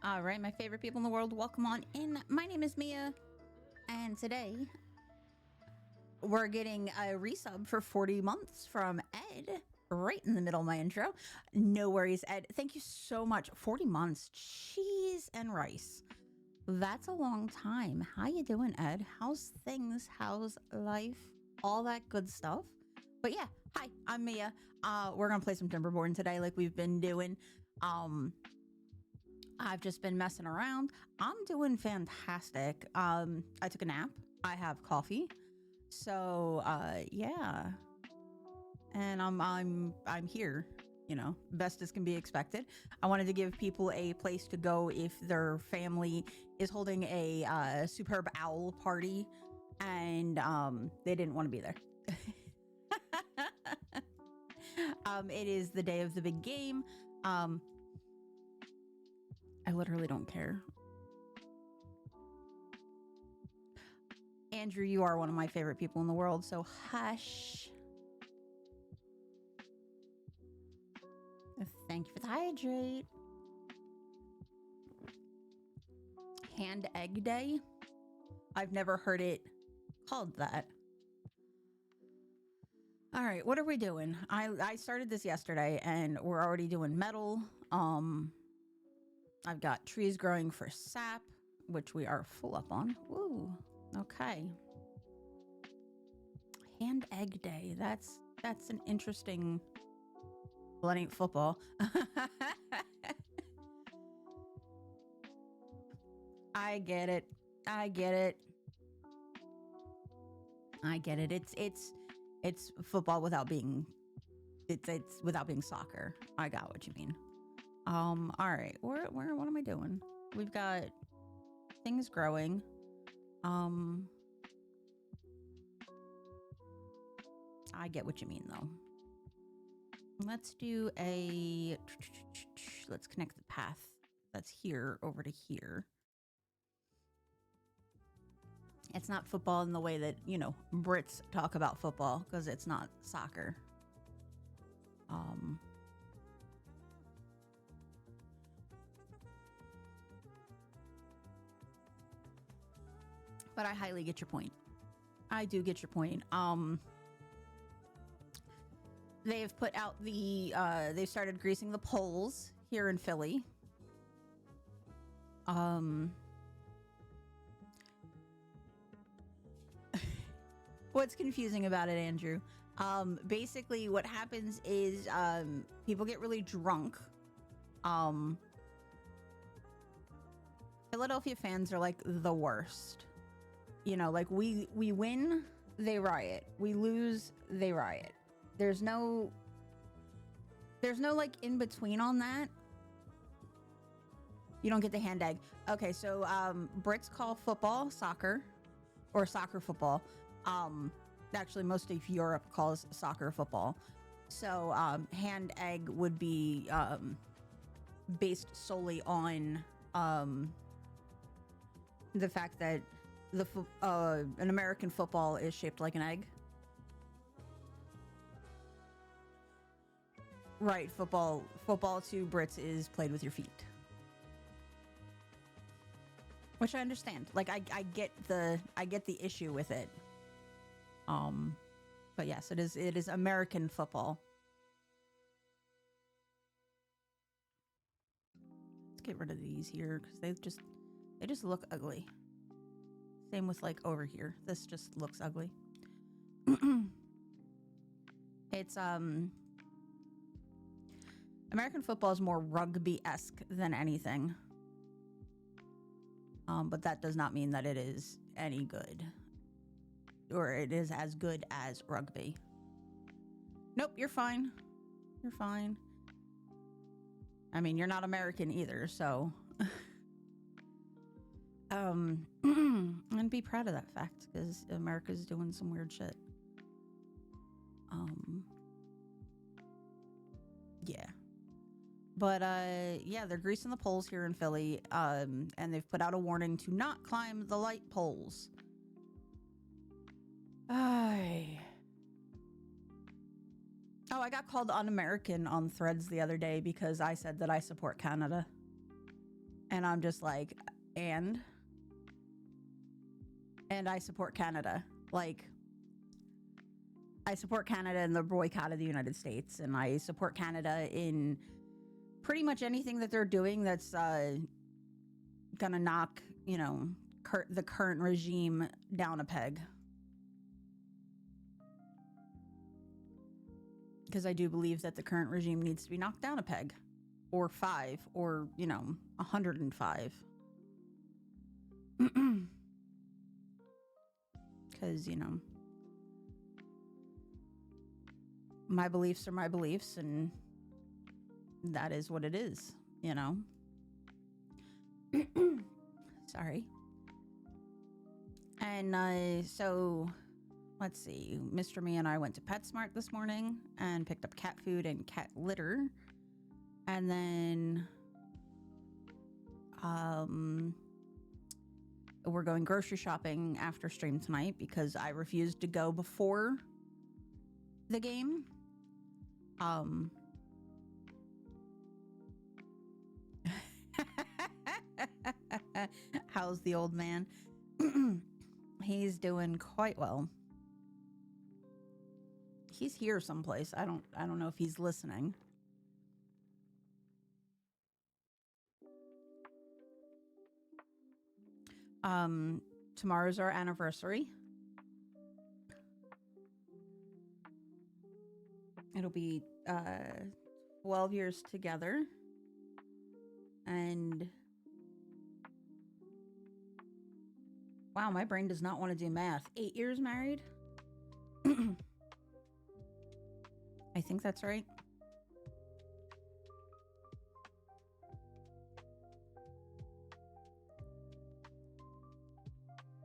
All right, my favorite people in the world, welcome on in. My name is Mia, and today we're getting a resub for 40 months from Ed right in the middle of my intro. No worries, Ed. Thank you so much. 40 months, cheese and rice. That's a long time. How you doing, Ed? How's things? How's life? All that good stuff. But yeah, hi, I'm Mia. We're gonna play some Timberborn today like we've been doing. I've just been messing around. I'm doing fantastic. I took a nap. I have coffee. So yeah. And I'm here, best as can be expected. I wanted to give people a place to go if their family is holding a superb owl party and they didn't want to be there. It is the day of the big game. I literally don't care. Andrew, you are one of my favorite people in the world, so hush. Thank you for the hydrate. Hand egg day? I've never heard it called that. All right, what are we doing? I started this yesterday and we're already doing metal. I've got trees growing for sap, which we are full up on. Woo, okay. Hand egg day. That's an interesting. Well, it ain't football. I get it. It's football without being it's without being soccer. I got what you mean. All right. Where what am I doing? We've got things growing. I get what you mean though. Let's do let's connect the path that's here over to here. It's not football in the way that, Brits talk about football because it's not soccer. But I highly get your point. I do get your point. They've put out they've started greasing the poles here in Philly. What's confusing about it, Andrew? Basically what happens is people get really drunk. Philadelphia fans are like the worst. Like we win, they riot. We lose, they riot. There's no like in between on that. You don't get the hand egg. Okay, so Brits call football soccer or soccer football. Actually most of Europe calls soccer football. So hand egg would be based solely on the fact that an American football is shaped like an egg. Right, football to Brits is played with your feet. Which I understand. Like I get the issue with it. But yes, it is American football. Let's get rid of these here because they just look ugly. Same with like over here. This just looks ugly. It's American football is more rugby-esque than anything. But that does not mean that it is any good. Or it is as good as rugby. Nope, you're fine. You're fine. I mean, you're not American either, so... and be proud of that fact, because America's doing some weird shit. Yeah. But, yeah, they're greasing the poles here in Philly, and they've put out a warning to not climb the light poles. Oh, I got called un-American on Threads the other day because I said that I support Canada. And I'm just like, and I support Canada. Like, I support Canada in the boycott of the United States, and I support Canada in pretty much anything that they're doing that's gonna knock, the current regime down a peg. Because I do believe that the current regime needs to be knocked down a peg, or 5, or 105. Because my beliefs are my beliefs, and that is what it is. Sorry. And so let's see. Mr. Me and I went to PetSmart this morning and picked up cat food and cat litter. And then we're going grocery shopping after stream tonight because I refused to go before the game. How's the old man? He's doing quite well. He's here someplace. I don't know if he's listening. Tomorrow's our anniversary. It'll be 12 years together. And wow, my brain does not want to do math. 8 years married? I think that's right.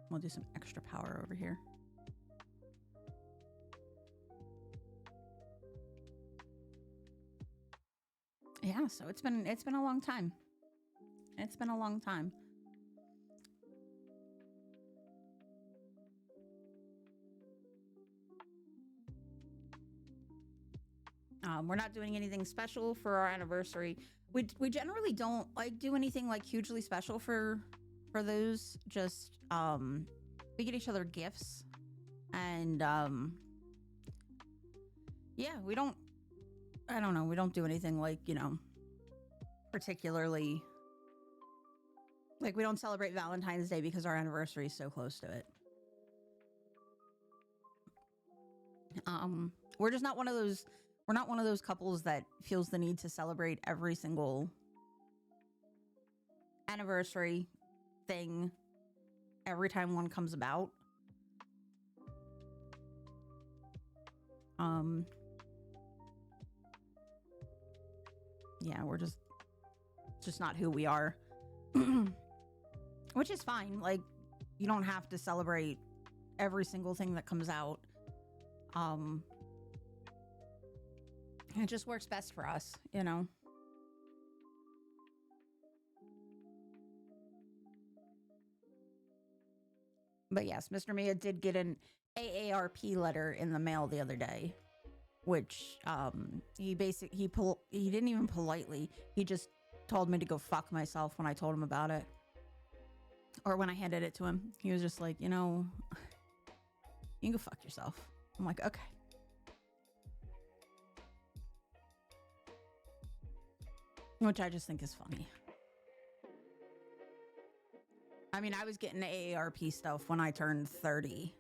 We'll do some extra power over here. Yeah, so it's been a long time. It's been a long time. We're not doing anything special for our anniversary. We generally don't like do anything like hugely special for those. Just we get each other gifts, and yeah, we don't. I don't know. We don't do anything like particularly. Like, we don't celebrate Valentine's Day because our anniversary is so close to it. We're just not one of those. We're not one of those couples that feels the need to celebrate every single anniversary thing every time one comes about. Yeah, we're just not who we are. Which is fine. Like, you don't have to celebrate every single thing that comes out. It just works best for us, But yes, Mr. Mia did get an AARP letter in the mail the other day, which he didn't even politely, he just told me to go fuck myself when I told him about it. Or when I handed it to him. He was just like, you can go fuck yourself. I'm like, okay. Which I just think is funny. I mean, I was getting AARP stuff when I turned 30.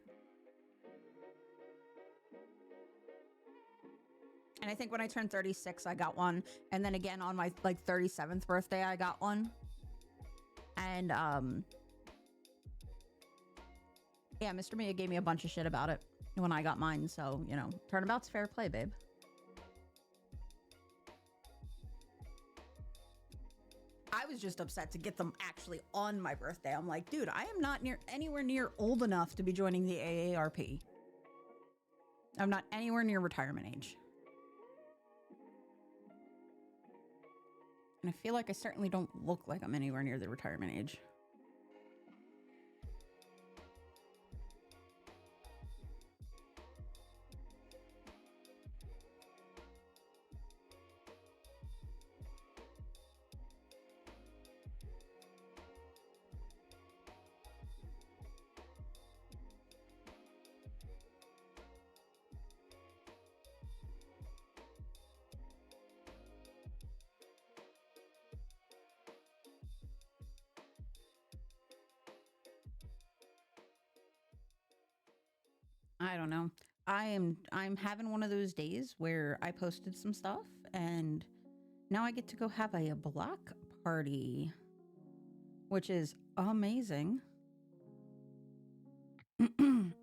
And I think when I turned 36, I got one. And then again on my 37th birthday, I got one. And yeah, Mr. Mia gave me a bunch of shit about it when I got mine. So, turnabout's fair play, babe. I was just upset to get them actually on my birthday. I'm like, dude, I am not anywhere near old enough to be joining the AARP. I'm not anywhere near retirement age. And I feel like I certainly don't look like I'm anywhere near the retirement age. I don't know. I'm having one of those days where I posted some stuff and now I get to go have a block party, which is amazing. Well,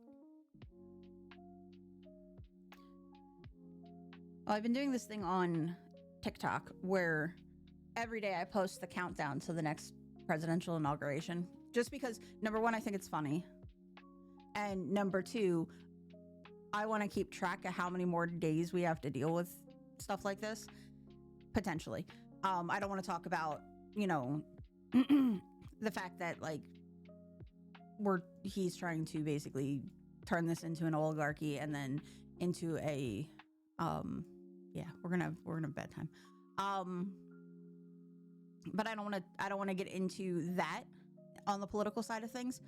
I've been doing this thing on TikTok where every day I post the countdown to the next presidential inauguration. Just because, number one, I think it's funny. And number two, I want to keep track of how many more days we have to deal with stuff like this, potentially. I don't want to talk about, you know, the fact that, like, he's trying to basically turn this into an oligarchy and then into a, yeah, we're gonna have bad time. But I don't want to get into that on the political side of things.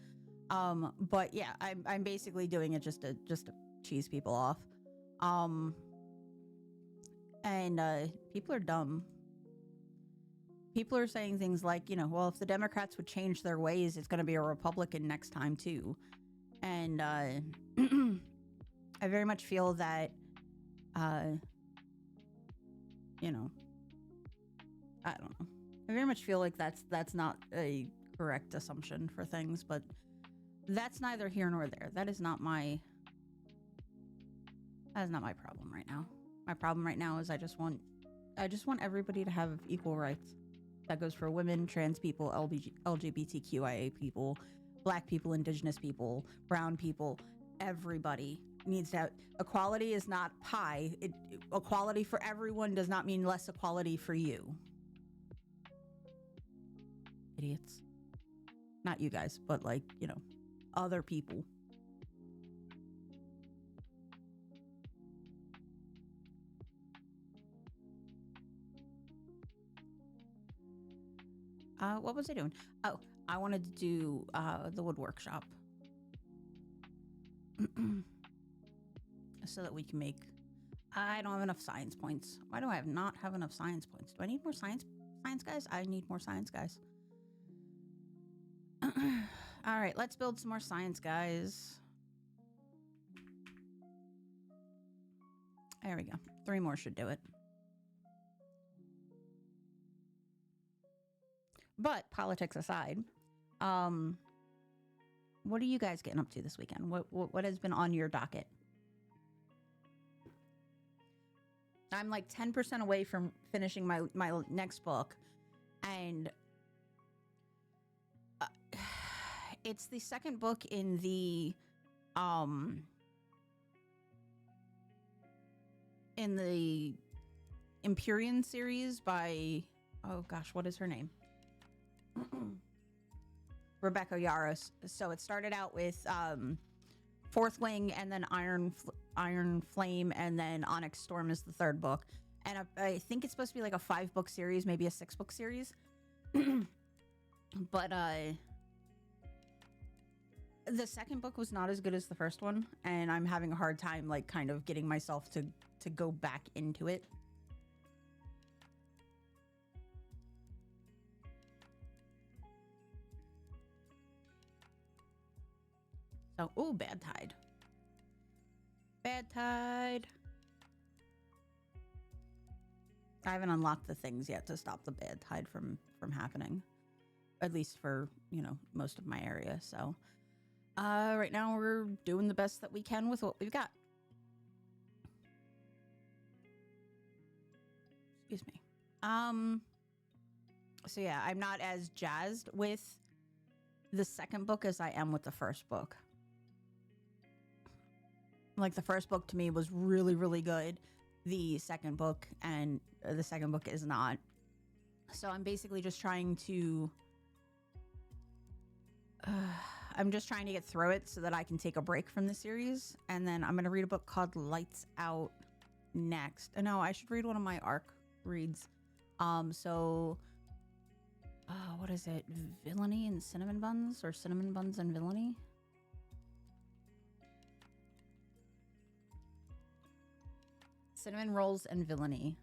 But yeah, I'm basically doing it just to cheese people off. And people are dumb. People are saying things like, you know, well, if the Democrats would change their ways, it's going to be a Republican next time too. And I very much feel that, you know, I don't know. I very much feel like that's not a correct assumption for things, but that's neither here nor there. That is not my problem right now. My problem right now is I just want everybody to have equal rights. That goes for women, trans people, LGBTQIA people, black people, indigenous people, brown people. Everybody needs to have equality. Is not pie. Equality for everyone does not mean less equality for you. Idiots. Not you guys, but, like, you know, other people. What was I doing? Oh, I wanted to do the wood workshop. So that we can make... I don't have enough science points. Why do I not have enough science points? Do I need more science guys? I need more science guys. All right, let's build some more science guys. There we go. 3 more should do it. But politics aside, what are you guys getting up to this weekend? What has been on your docket? I'm like 10% away from finishing my next book, and it's the second book in the Empyrean series by, oh gosh, what is her name? Rebecca Yarros. So it started out with Fourth Wing, and then Iron Flame, and then Onyx Storm is the third book. And I think it's supposed to be like a 5-book series, maybe a 6-book series. But the second book was not as good as the first one, and I'm having a hard time, like, kind of getting myself to go back into it. So, oh, Bad Tide. Bad Tide. I haven't unlocked the things yet to stop the Bad Tide from happening. At least for, you know, most of my area. So, right now we're doing the best that we can with what we've got. Excuse me. So yeah, I'm not as jazzed with the second book as I am with the first book. Like, the first book to me was really, really good. The second book is not. So I'm basically just trying to... I'm just trying to get through it so that I can take a break from the series. And then I'm going to read a book called Lights Out next. No, I should read one of my ARC reads. So... what is it? Villainy and Cinnamon Buns? Or Cinnamon Buns and Villainy? Cinnamon Rolls and Villainy.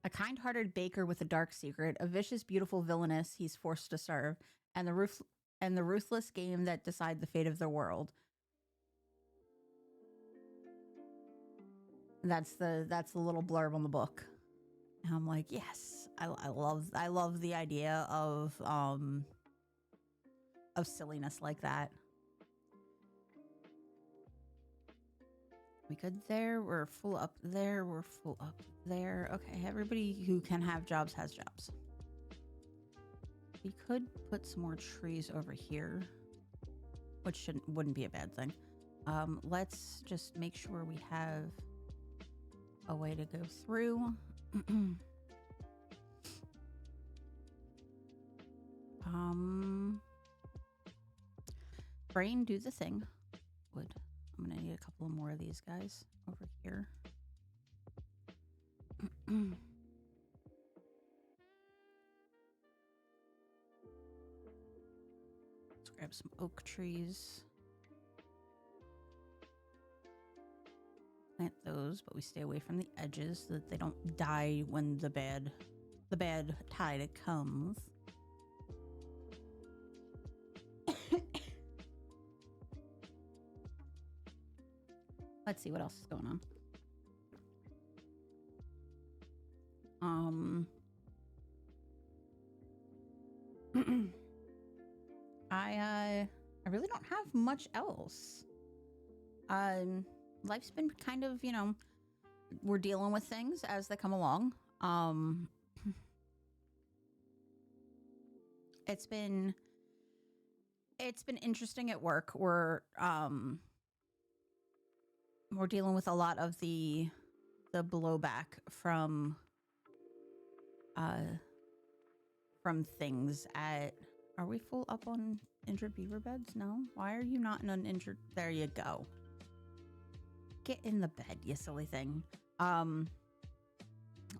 A kind-hearted baker with a dark secret, a vicious, beautiful villainess he's forced to serve, and the and the ruthless game that decide the fate of the world. That's the little blurb on the book. And I'm like, yes, I love the idea of silliness like that. We good there? We're full up there. We're full up there. Okay, everybody who can have jobs has jobs. We could put some more trees over here, which wouldn't be a bad thing. Let's just make sure we have a way to go through. Brain, do the thing. Wood. I'm gonna need a couple more of these guys over here. Let's grab some oak trees. Plant those, but we stay away from the edges so that they don't die when the bad tide comes. Let's see what else is going on. I really don't have much else. Life's been kind of, you know, we're dealing with things as they come along. It's been interesting at work. We're dealing with a lot of the blowback from things at. Are we full up on injured beaver beds? No. Why are you not in an injured? There you go. Get in the bed, you silly thing.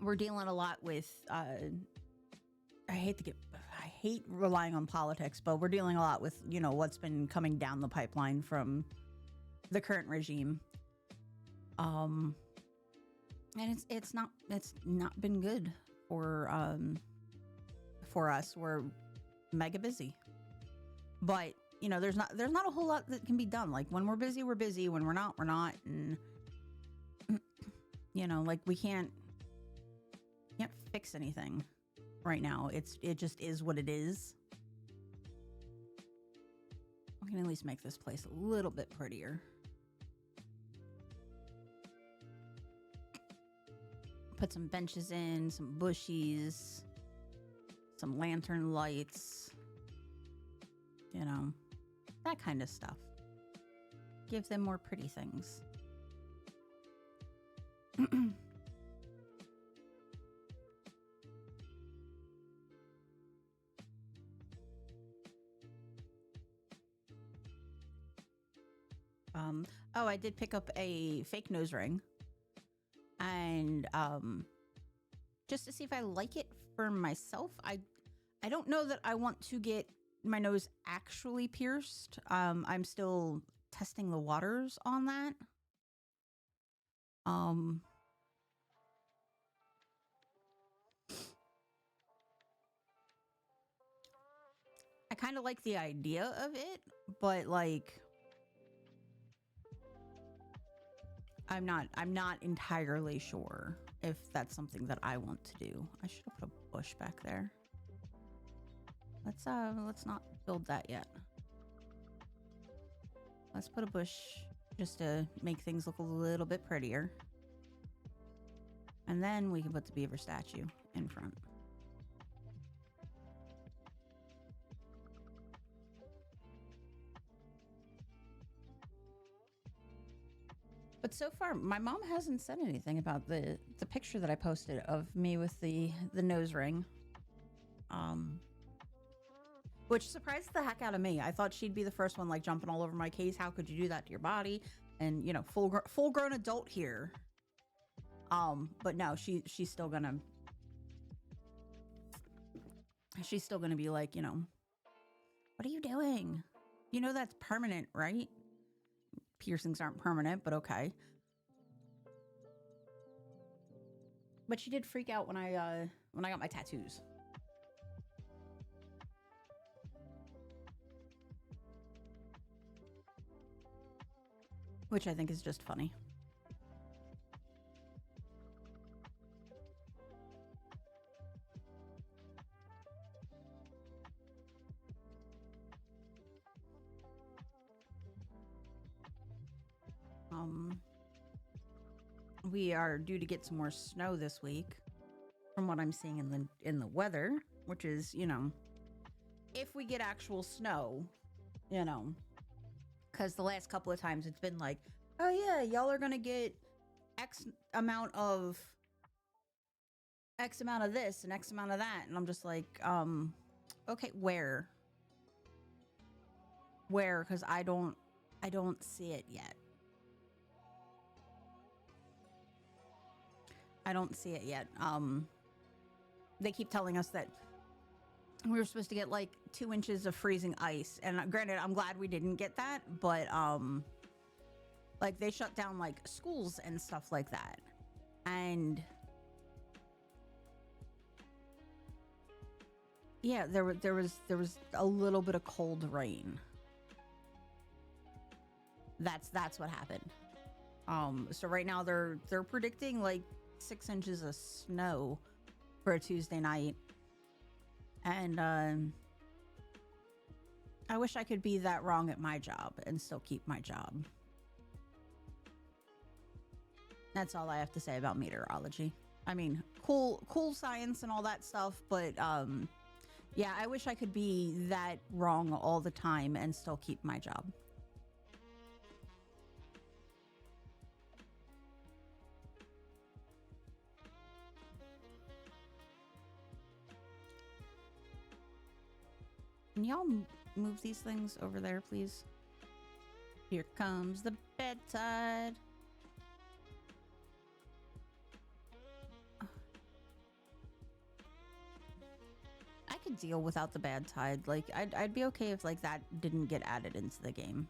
We're dealing a lot with. I hate relying on politics, but we're dealing a lot with, you know, what's been coming down the pipeline from the current regime. And it's not been good for us. We're mega busy, but you know, there's not a whole lot that can be done. Like when we're busy, we're busy. When we're not, and you know, like we can't fix anything right now. It just is what it is. We can at least make this place a little bit prettier. Put some benches in, some bushies, some lantern lights, you know, that kind of stuff. Give them more pretty things. Oh, I did pick up a fake nose ring. And just to see if I like it for myself. I don't know that I want to get my nose actually pierced. I'm still testing the waters on that. I kind of like the idea of it, but like I'm not entirely sure if that's something that I want to do. I should have put a bush back there. Let's not build that yet. Let's put a bush just to make things look a little bit prettier. And then we can put the beaver statue in front. But so far, my mom hasn't said anything about the picture that I posted of me with the nose ring. Which surprised the heck out of me. I thought she'd be the first one, like, jumping all over my case. How could you do that to your body? And, you know, full-grown adult here. But no, she's still gonna be like, you know, what are you doing? You know that's permanent, right? Piercings aren't permanent, but okay. But she did freak out when I got my tattoos. which I think is just funny. We are due to get some more snow this week, from what I'm seeing in the weather, which is, if we get actual snow, because the last couple of times it's been like, oh yeah, y'all are gonna get X amount of this and X amount of that, and I'm just like, okay, where? Because I don't see it yet. I don't see it yet. They keep telling us that we were supposed to get like 2 inches of freezing ice, and granted, I'm glad we didn't get that, but like they shut down like schools and stuff like that, and yeah, there was a little bit of cold rain. That's what happened. So right now they're predicting like 6 inches of snow for a Tuesday night, and I wish I could be that wrong at my job and still keep my job. That's all I have to say about meteorology. I mean, cool science and all that stuff, but yeah, I wish I could be that wrong all the time and still keep my job. Can y'all move these things over there, please? Here comes the bed tide. I could deal without the bad tide. Like, I'd be okay if like that didn't get added into the game.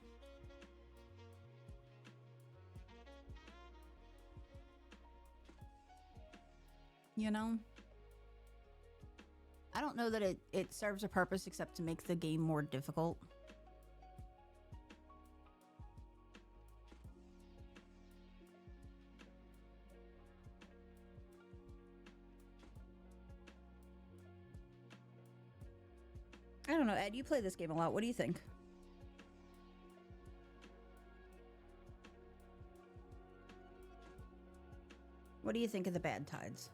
I don't know that it serves a purpose except to make the game more difficult. I don't know, Ed, you play this game a lot. What do you think? What do you think of the bad tides?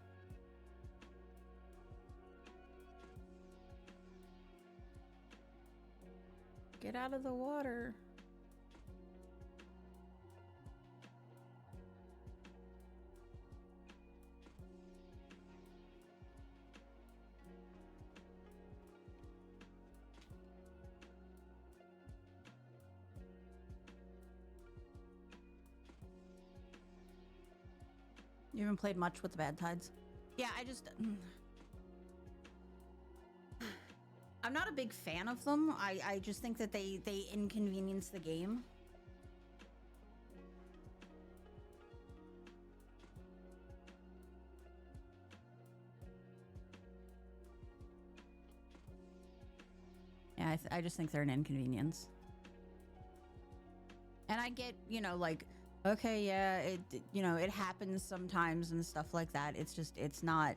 Get out of the water. You haven't played much with the bad tides? Yeah, I'm not a big fan of them. I just think that they inconvenience the game. Yeah, I just think they're an inconvenience. And I get, like, okay, yeah, it happens sometimes and stuff like that. It's just, it's not,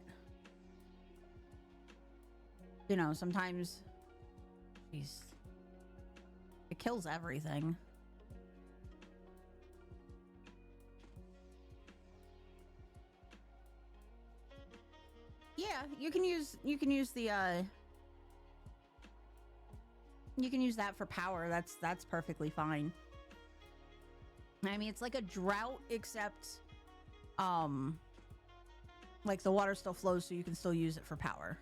sometimes, jeez, it kills everything. Yeah, you can use the, you can use that for power. That's perfectly fine. I mean, it's like a drought, except, like the water still flows, so you can still use it for power.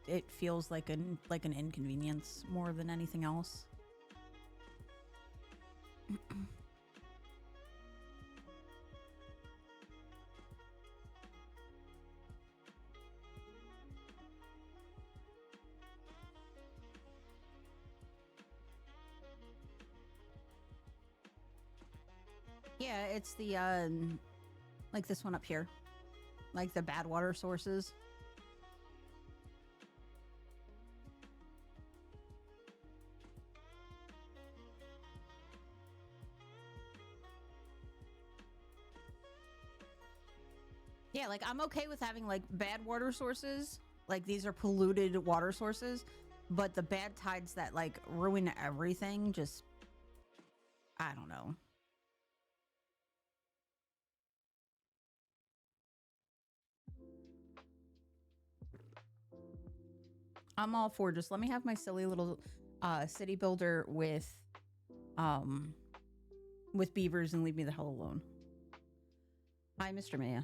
It feels like an inconvenience more than anything else. Yeah, it's the like this one up here, like the bad water sources. Yeah, like I'm okay with having like bad water sources. Like these are polluted water sources, but the bad tides that like ruin everything just I don't know. I'm all for just let me have my silly little city builder um with beavers and leave me the hell alone. Hi, Mr. Maya.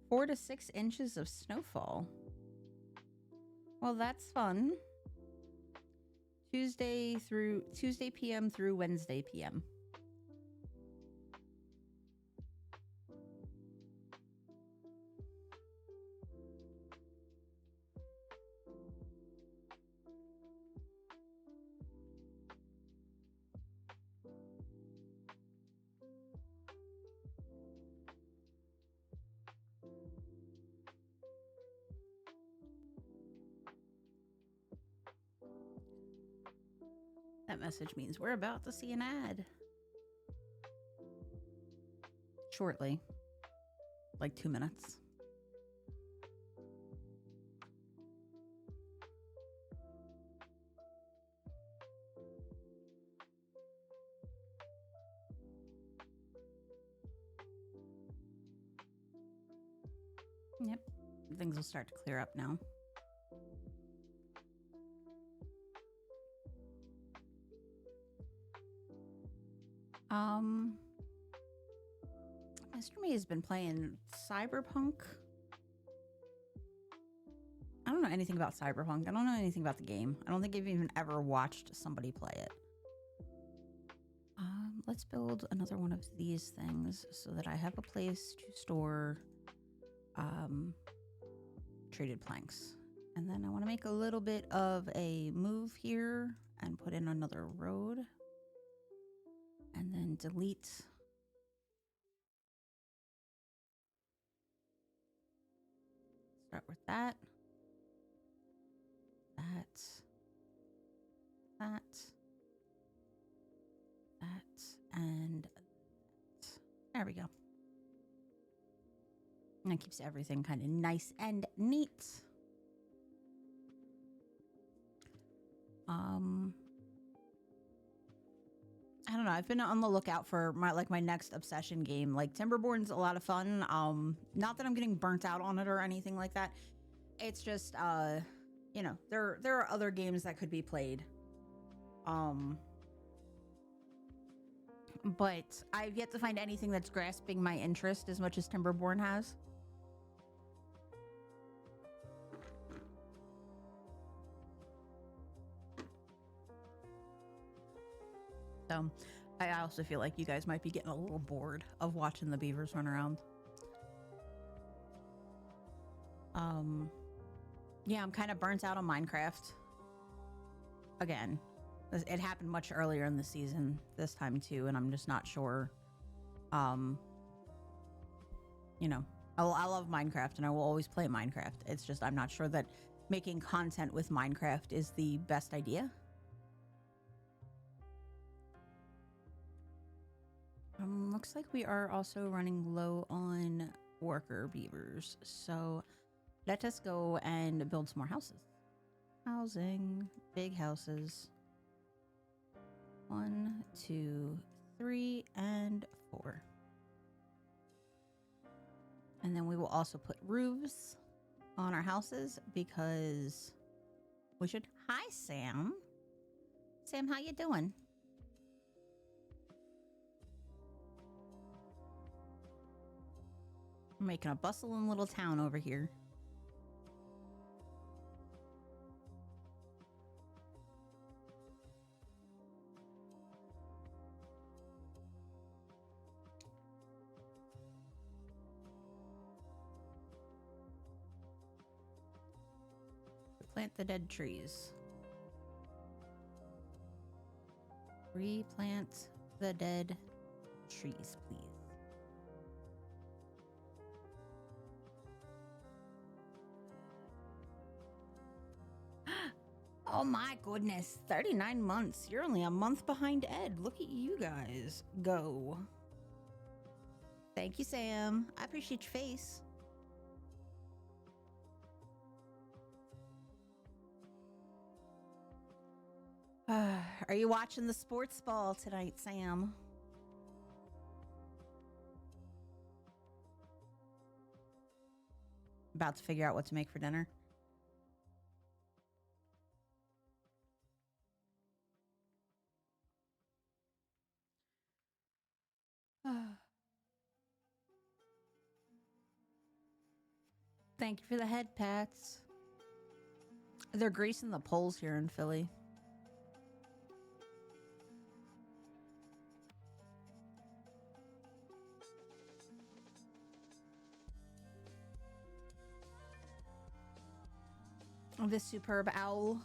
4 to 6 inches of snowfall. Well, that's fun. Tuesday PM through Wednesday PM. That message means we're about to see an ad. Shortly. Like 2 minutes. Yep. Things will start to clear up now. Mr. Me has been playing Cyberpunk. I don't know anything about Cyberpunk. I don't know anything about the game. I don't think I've even ever watched somebody play it. Let's build another one of these things so that I have a place to store treated planks. And then I want to make a little bit of a move here and put in another road. And then delete. Start with that. That, and that. There we go. And that keeps everything kind of nice and neat. I don't know. I've been on the lookout for my next obsession game. Like Timberborn's a lot of fun. Not that I'm getting burnt out on it or anything like that. It's just you know, there are other games that could be played. But I've yet to find anything that's grasping my interest as much as Timberborn has. So I also feel like you guys might be getting a little bored of watching the beavers run around. Yeah, I'm kind of burnt out on Minecraft. Again, it happened much earlier in the season this time too, and I'm just not sure. You know, I love Minecraft and I will always play Minecraft. It's just I'm not sure that making content with Minecraft is the best idea. Looks like we are also running low on worker beavers, so let us go and build some more houses. Housing, big houses. 1, 2, 3, and 4. And then we will also put roofs on our houses because we should. Hi, Sam. Sam, how you doing? We're making a bustling little town over here. Plant the dead trees. Replant the dead trees, please. Oh my goodness, 39 months. You're only a month behind Ed. Look at you guys go. Thank you, Sam. I appreciate your face. Are you watching the sports ball tonight, Sam? About to figure out what to make for dinner. Thank you for the head pats. They're greasing the poles here in Philly. This superb owl.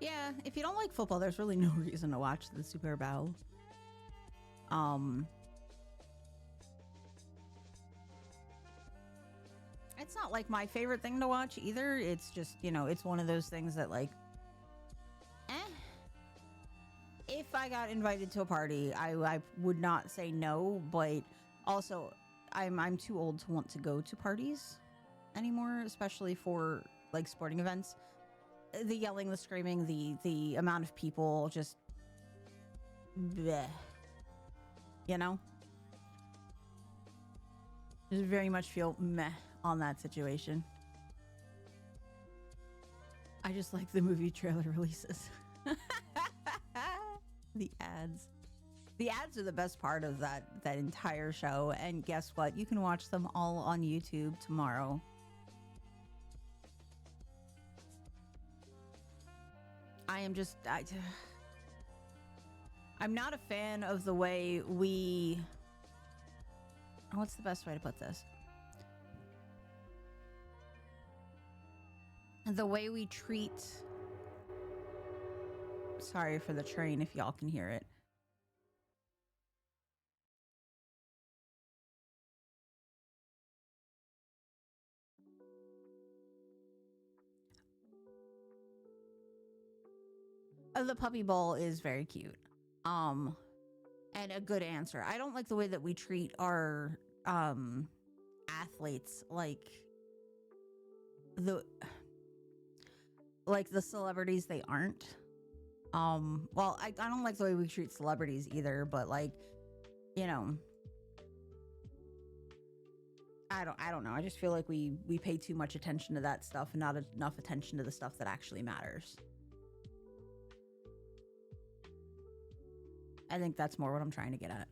Yeah, if you don't like football, there's really no reason to watch the Superb Owl. It's not like my favorite thing to watch either. It's just, you know, it's one of those things that like, if I got invited to a party, I would not say no, but also I'm too old to want to go to parties anymore, especially for like sporting events. The yelling, the screaming, the amount of people, just bleh, you know, just very much feel meh on that situation. I just like the movie trailer releases. The ads are the best part of that entire show, and guess what, you can watch them all on YouTube tomorrow. I'm not a fan of the way we... What's the best way to put this? The way we treat... Sorry for the train if y'all can hear it. The puppy bowl is very cute. And a good answer. I don't like the way that we treat our athletes like the celebrities they aren't. Well, I don't like the way we treat celebrities either, but like, you know, I don't know. I just feel like we pay too much attention to that stuff and not enough attention to the stuff that actually matters. I think that's more what I'm trying to get at.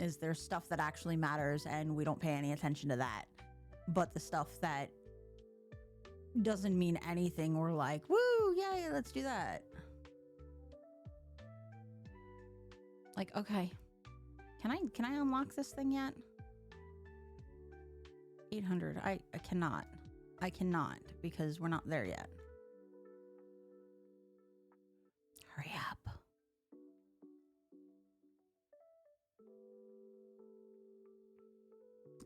Is there stuff that actually matters and we don't pay any attention to that, but the stuff that doesn't mean anything, we're like, woo, yay, let's do that. Like, okay, can I unlock this thing yet? 800. I cannot because we're not there yet. Hurry up.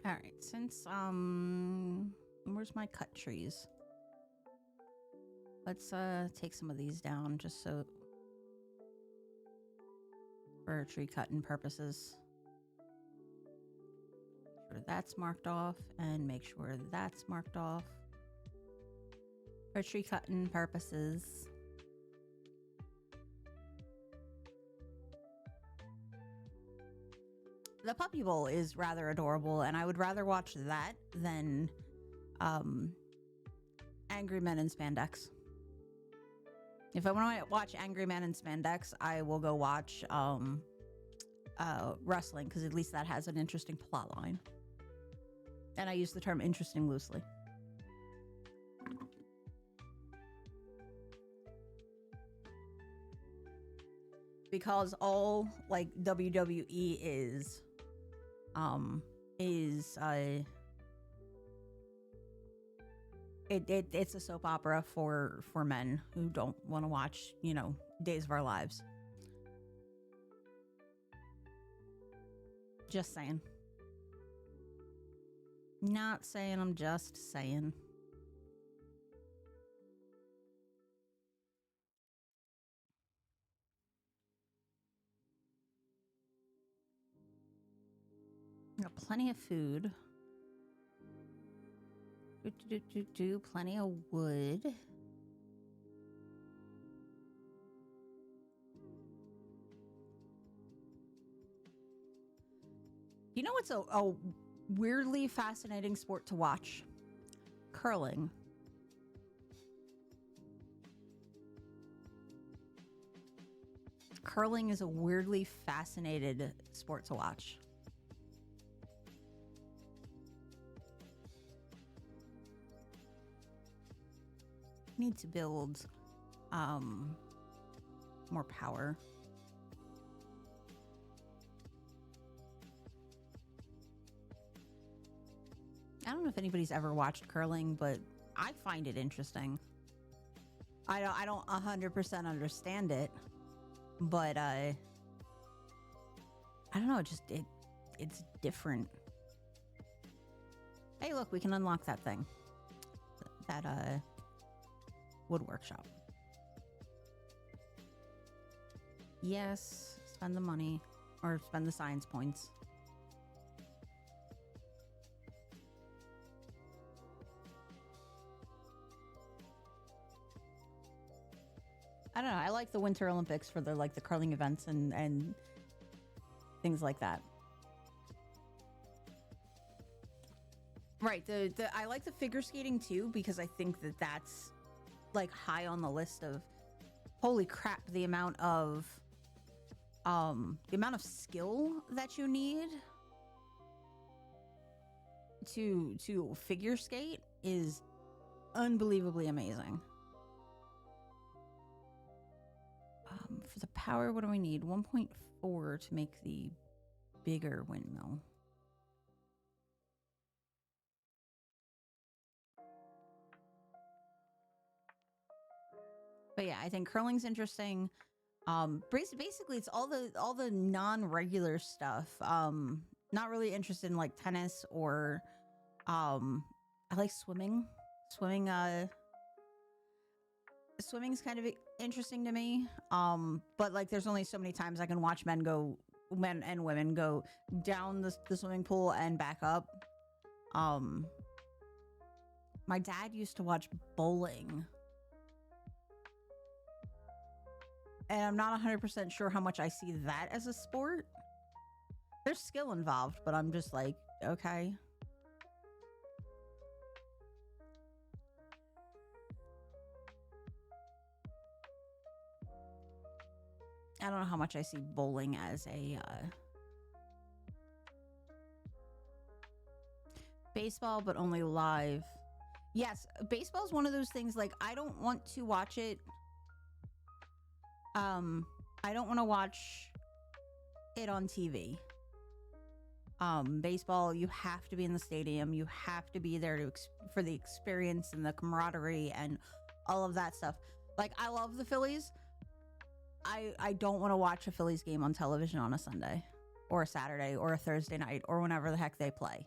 All right, since where's my cut trees? Let's take some of these down just so for tree cutting purposes. Make sure that's marked off and make sure that's marked off for tree cutting purposes. The puppy bowl is rather adorable, and I would rather watch that than Angry Men in Spandex. If I want to watch Angry Men in Spandex, I will go watch wrestling, because at least that has an interesting plot line. And I use the term interesting loosely. Because all like WWE is It's a soap opera for men who don't want to watch, you know, Days of Our Lives. Just saying. Not saying, I'm just saying. Got plenty of food. Plenty of wood. You know what's a weirdly fascinating sport to watch? Curling. Curling is a weirdly fascinated sport to watch. Need to build more power. I don't know if anybody's ever watched curling, but I find it interesting. I don't 100% understand it, but I don't know, it's different. Hey, look, we can unlock that thing. That wood workshop. Yes, spend the money or spend the science points. I don't know. I like the Winter Olympics for the curling events and things like that. Right. I like the figure skating too because I think that's like high on the list of holy crap, the amount of skill that you need to figure skate is unbelievably amazing. For the power, what do we need? 1.4 to make the bigger windmill. But yeah, I think curling's interesting. Basically, it's all the non-regular stuff. Not really interested in like tennis or, I like swimming. Swimming's kind of interesting to me. But like, there's only so many times I can watch men and women go down the swimming pool and back up. My dad used to watch bowling. And I'm not 100% sure how much I see that as a sport. There's skill involved, but I'm just like, okay. I don't know how much I see bowling as a baseball, but only live. Yes, baseball is one of those things, like, I don't want to watch it. I don't want to watch it on TV. Baseball, you have to be in the stadium. You have to be there for the experience and the camaraderie and all of that stuff. Like, I love the Phillies. I don't want to watch a Phillies game on television on a Sunday or a Saturday or a Thursday night or whenever the heck they play.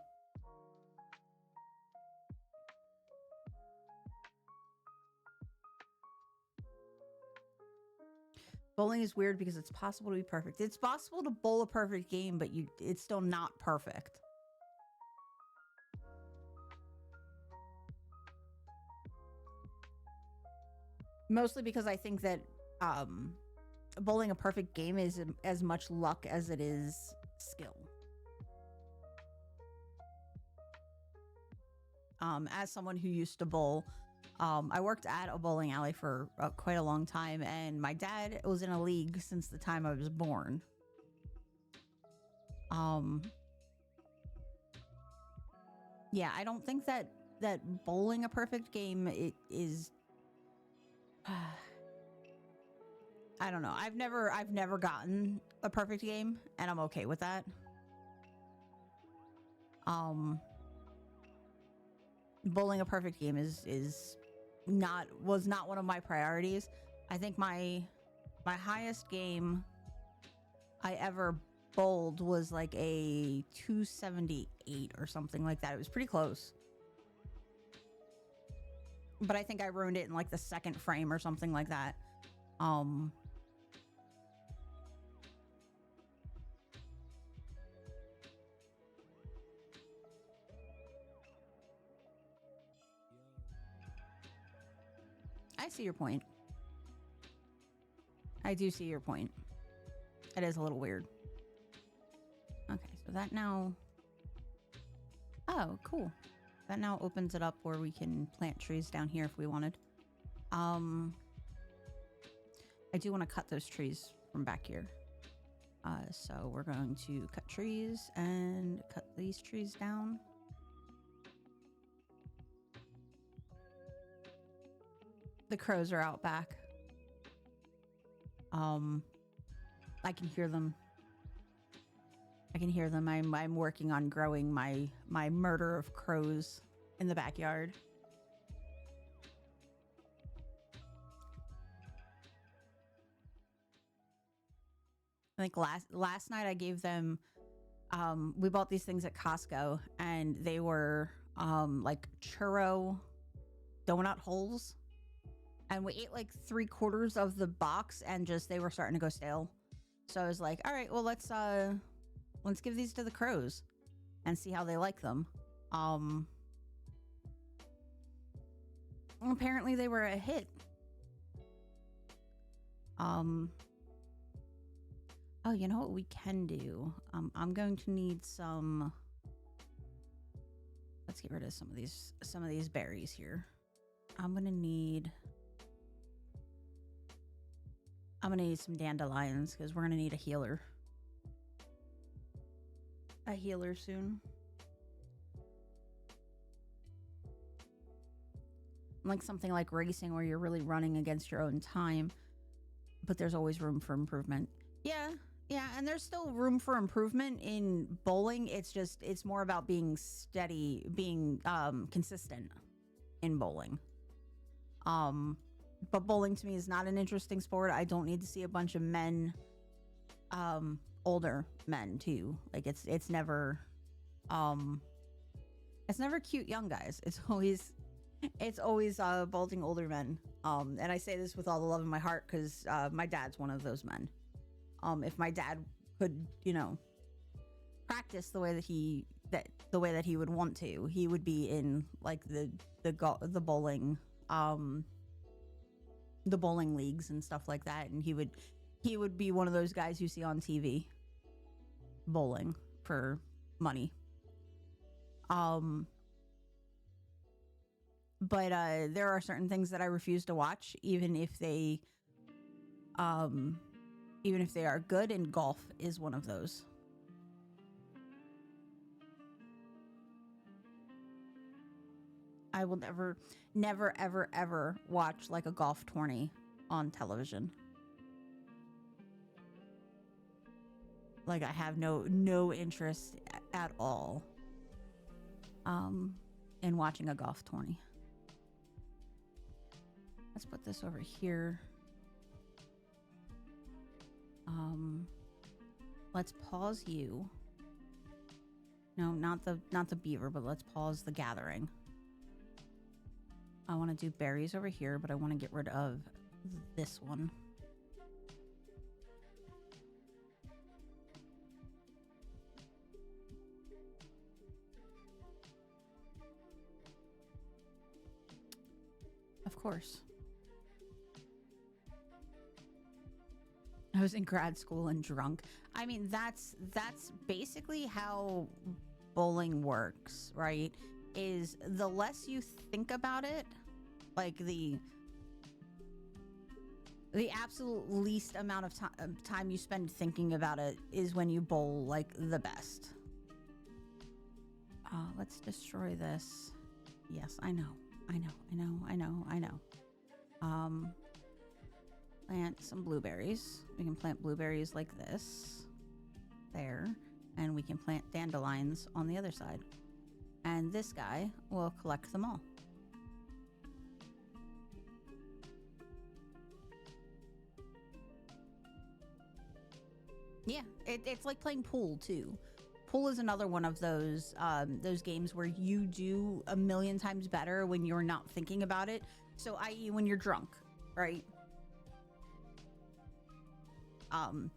Bowling is weird because it's possible to be perfect. It's possible to bowl a perfect game, but it's still not perfect. Mostly because I think that bowling a perfect game is as much luck as it is skill. As someone who used to bowl, I worked at a bowling alley for quite a long time, and my dad was in a league since the time I was born. Yeah, I don't think that bowling a perfect game is. I don't know. I've never gotten a perfect game, and I'm okay with that. bowling a perfect game is not was not one of my priorities. I think my highest game I ever bowled was like a 278 or something like that. It was pretty close. But I think I ruined it in like the second frame or something like that. I see your point. I do see your point. It is a little weird. Okay, so that now... Oh, cool. That now opens it up where we can plant trees down here if we wanted. I do want to cut those trees from back here. So we're going to cut trees and cut these trees down. The crows are out back. I can hear them. I'm working on growing my murder of crows in the backyard. I think last night I gave them we bought these things at Costco and they were like churro donut holes. And we ate like 3/4 of the box and just they were starting to go stale. So I was like, all right, well let's give these to the crows and see how they like them. Apparently they were a hit. Oh, you know what we can do? I'm going to need some. Let's get rid of some of these berries here. I'm gonna need some dandelions because we're gonna need a healer. A healer soon. Like something like racing where you're really running against your own time, but there's always room for improvement. Yeah, and there's still room for improvement in bowling. It's more about being steady, being consistent in bowling. But bowling to me is not an interesting sport. I don't need to see a bunch of men, older men too. Like it's never cute young guys. It's always balding older men. And I say this with all the love in my heart because my dad's one of those men. If my dad could, practice the way that he would want to, he would be in like the bowling the bowling leagues and stuff like that, and he would be one of those guys you see on TV bowling for money. But there are certain things that I refuse to watch, even if they are good, and golf is one of those. I will never, ever watch like a golf tourney on television. Like I have no interest at all in watching a golf tourney. Let's put this over here. Let's pause you. No, not the beaver, but let's pause the gathering. I want to do berries over here, but I want to get rid of this one. Of course. I was in grad school and drunk. I mean, that's basically how bowling works, right? Is the less you think about it, like the absolute least amount of time you spend thinking about it is when you bowl like the best. Let's destroy this. Yes, I know. Plant some blueberries. We can plant blueberries like this. There. And we can plant dandelions on the other side. And this guy will collect them all. Yeah, it's like playing pool too. Pool is another one of those games where you do a million times better when you're not thinking about it. So, i.e., when you're drunk, right? Um,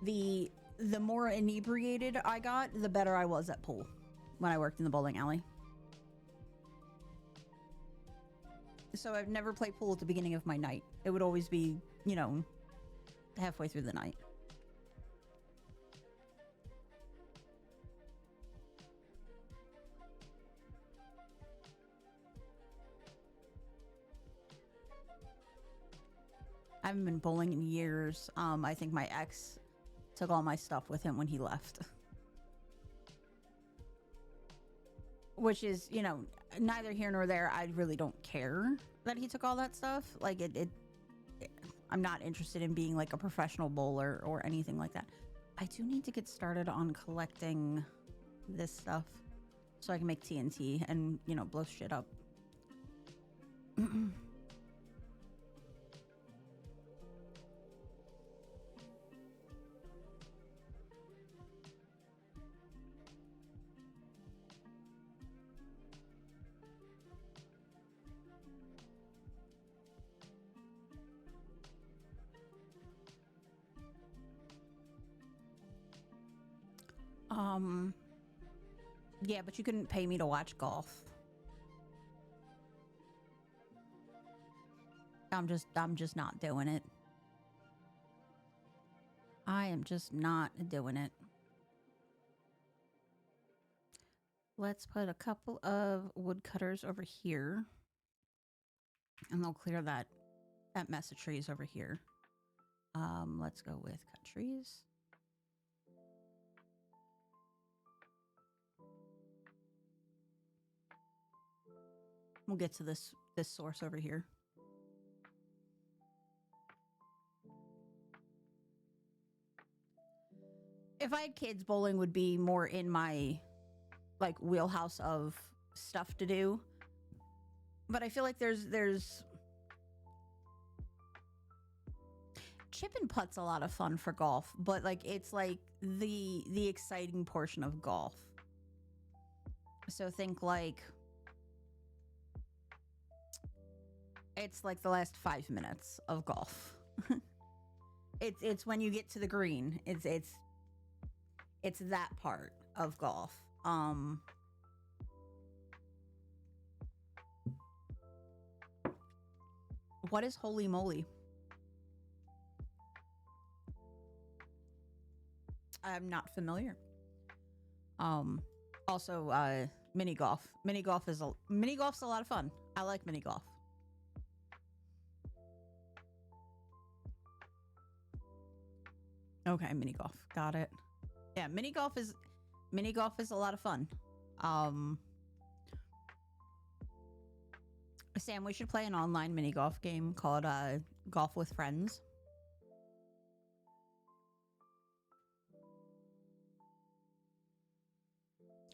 the more inebriated I got, the better I was at pool when I worked in the bowling alley. So I've never played pool at the beginning of my night. It would always be, you know, halfway through the night. I haven't been bowling in years. I think my ex took all my stuff with him when he left. Which is, you know, neither here nor there. I really don't care that he took all that stuff. Like, I'm not interested in being like a professional bowler or anything like that. I do need to get started on collecting this stuff so I can make TNT and, you know, blow shit up. Yeah, but you couldn't pay me to watch golf. I'm just not doing it. I am just not doing it. Let's put a couple of woodcutters over here. And they'll clear that mess of trees over here. Let's go with cut trees. We'll get to this source over here. If I had kids, bowling would be more in my like wheelhouse of stuff to do. But I feel like there's chip and putt's a lot of fun for golf, but like it's like the exciting portion of golf. So think like it's like the last 5 minutes of golf. It's when you get to the green. It's that part of golf. What is holy moly? I'm not familiar. Also, mini golf. Mini golf's a lot of fun. I like mini golf. Okay, mini golf. Got it. Yeah, mini golf is a lot of fun. Sam, we should play an online mini golf game called Golf with Friends.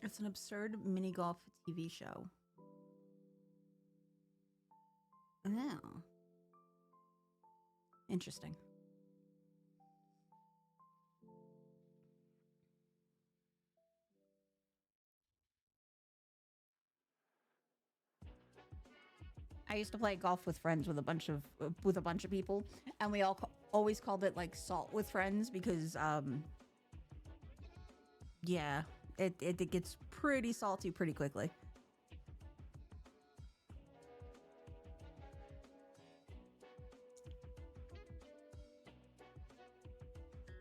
It's an absurd mini golf TV show. Oh. Interesting. I used to play golf with friends with a bunch of people, and we always called it like salt with friends because yeah, it gets pretty salty pretty quickly.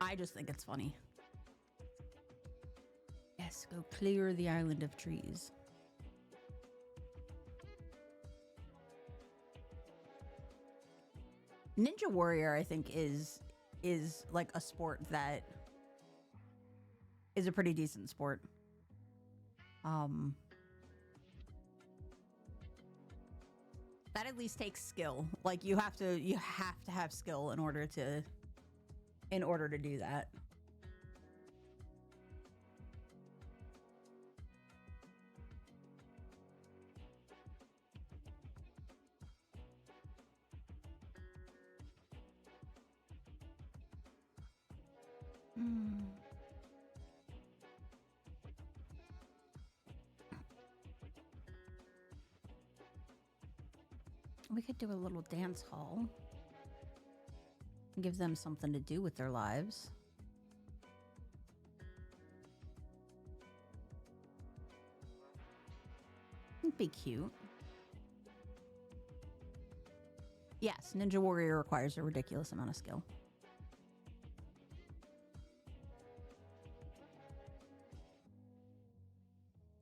I just think it's funny. Yes, go clear the island of trees. Ninja Warrior, I think, is like a sport that is a pretty decent sport. That at least takes skill. Like you have to have skill in order to do that. We could do a little dance hall. Give them something to do with their lives. It'd be cute. Yes, Ninja Warrior requires a ridiculous amount of skill.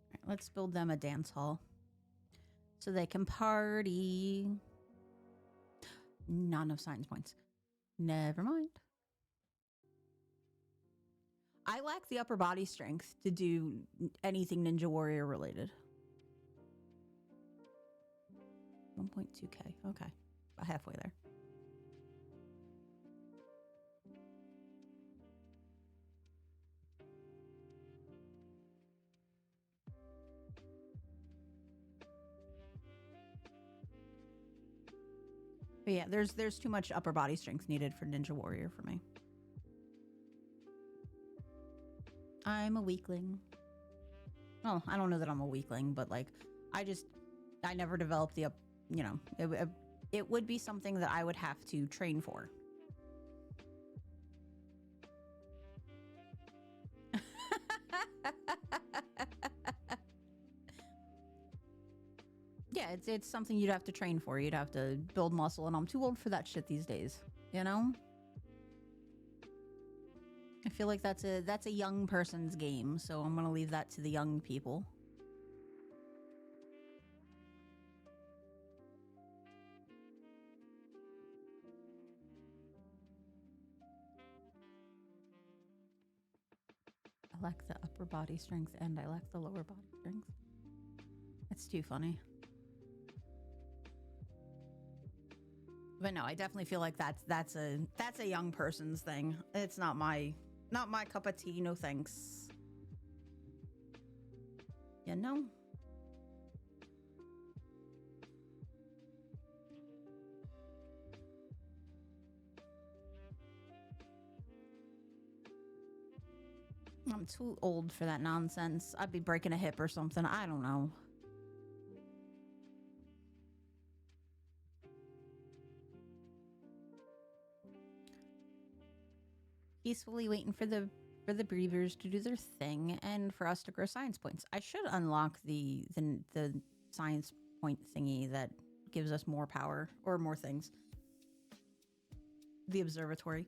All right, let's build them a dance hall so they can party. Not enough science points. Never mind. I lack the upper body strength to do anything Ninja Warrior related. 1.2k. Okay. About halfway there. But yeah, there's too much upper body strength needed for Ninja Warrior for me. I'm a weakling. Well, I don't know that I'm a weakling, but like, I never developed the, you know, it would be something that I would have to train for. Yeah, it's something you'd have to train for. You'd have to build muscle, and I'm too old for that shit these days, you know? I feel like that's a young person's game, so I'm gonna leave that to the young people. I lack the upper body strength and I lack the lower body strength. It's too funny. But no, I definitely feel like that's a young person's thing. It's not my cup of tea, no thanks. You know? I'm too old for that nonsense. I'd be breaking a hip or something. I don't know. Peacefully waiting for the breathers to do their thing and for us to grow science points. I should unlock the science point thingy that gives us more power or more things. The observatory.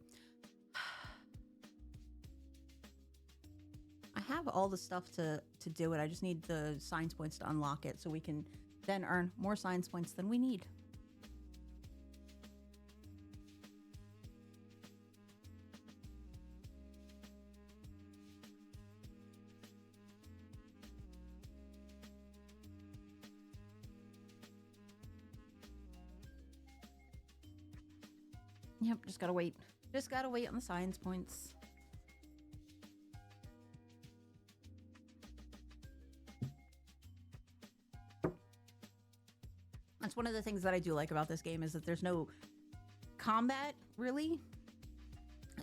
I have all the stuff to do it. I just need the science points to unlock it so we can then earn more science points than we need. Yep, just gotta wait. Just gotta wait on the science points. That's one of the things that I do like about this game is that there's no combat, really.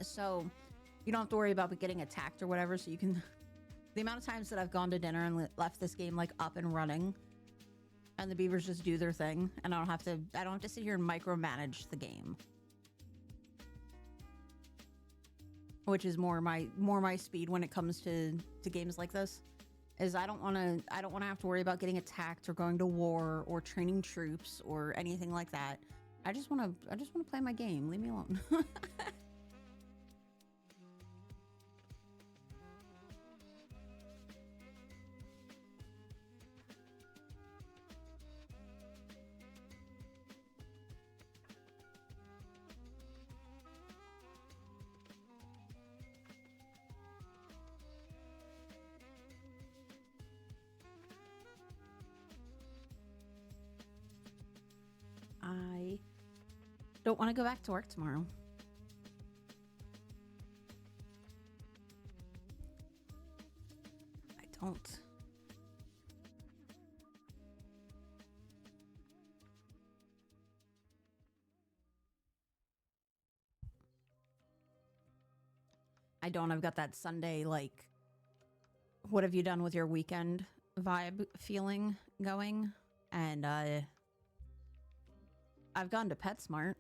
So you don't have to worry about getting attacked or whatever, so you can... The amount of times that I've gone to dinner and left this game, like, up and running, and the beavers just do their thing, and I don't have to sit here and micromanage the game. Which is more my speed when it comes to games like this. Is I don't want to have to worry about getting attacked or going to war or training troops or anything like that. I just want to play my game. Leave me alone. I don't want to go back to work tomorrow. I don't. I I don't. I've got that Sunday, like, what have you done with your weekend vibe feeling going. And I've gone to PetSmart.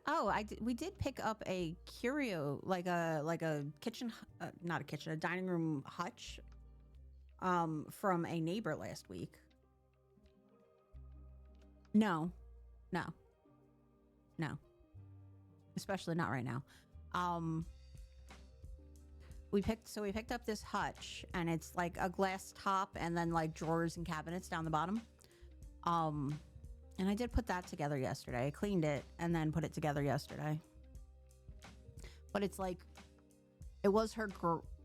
Oh, we did pick up a curio, like a kitchen, not a kitchen, a dining room hutch, from a neighbor last week. No, no, no, especially not right now. We picked up this hutch, and it's like a glass top and then like drawers and cabinets down the bottom. And I did put that together yesterday. I cleaned it and then put it together yesterday. But it's like, it was her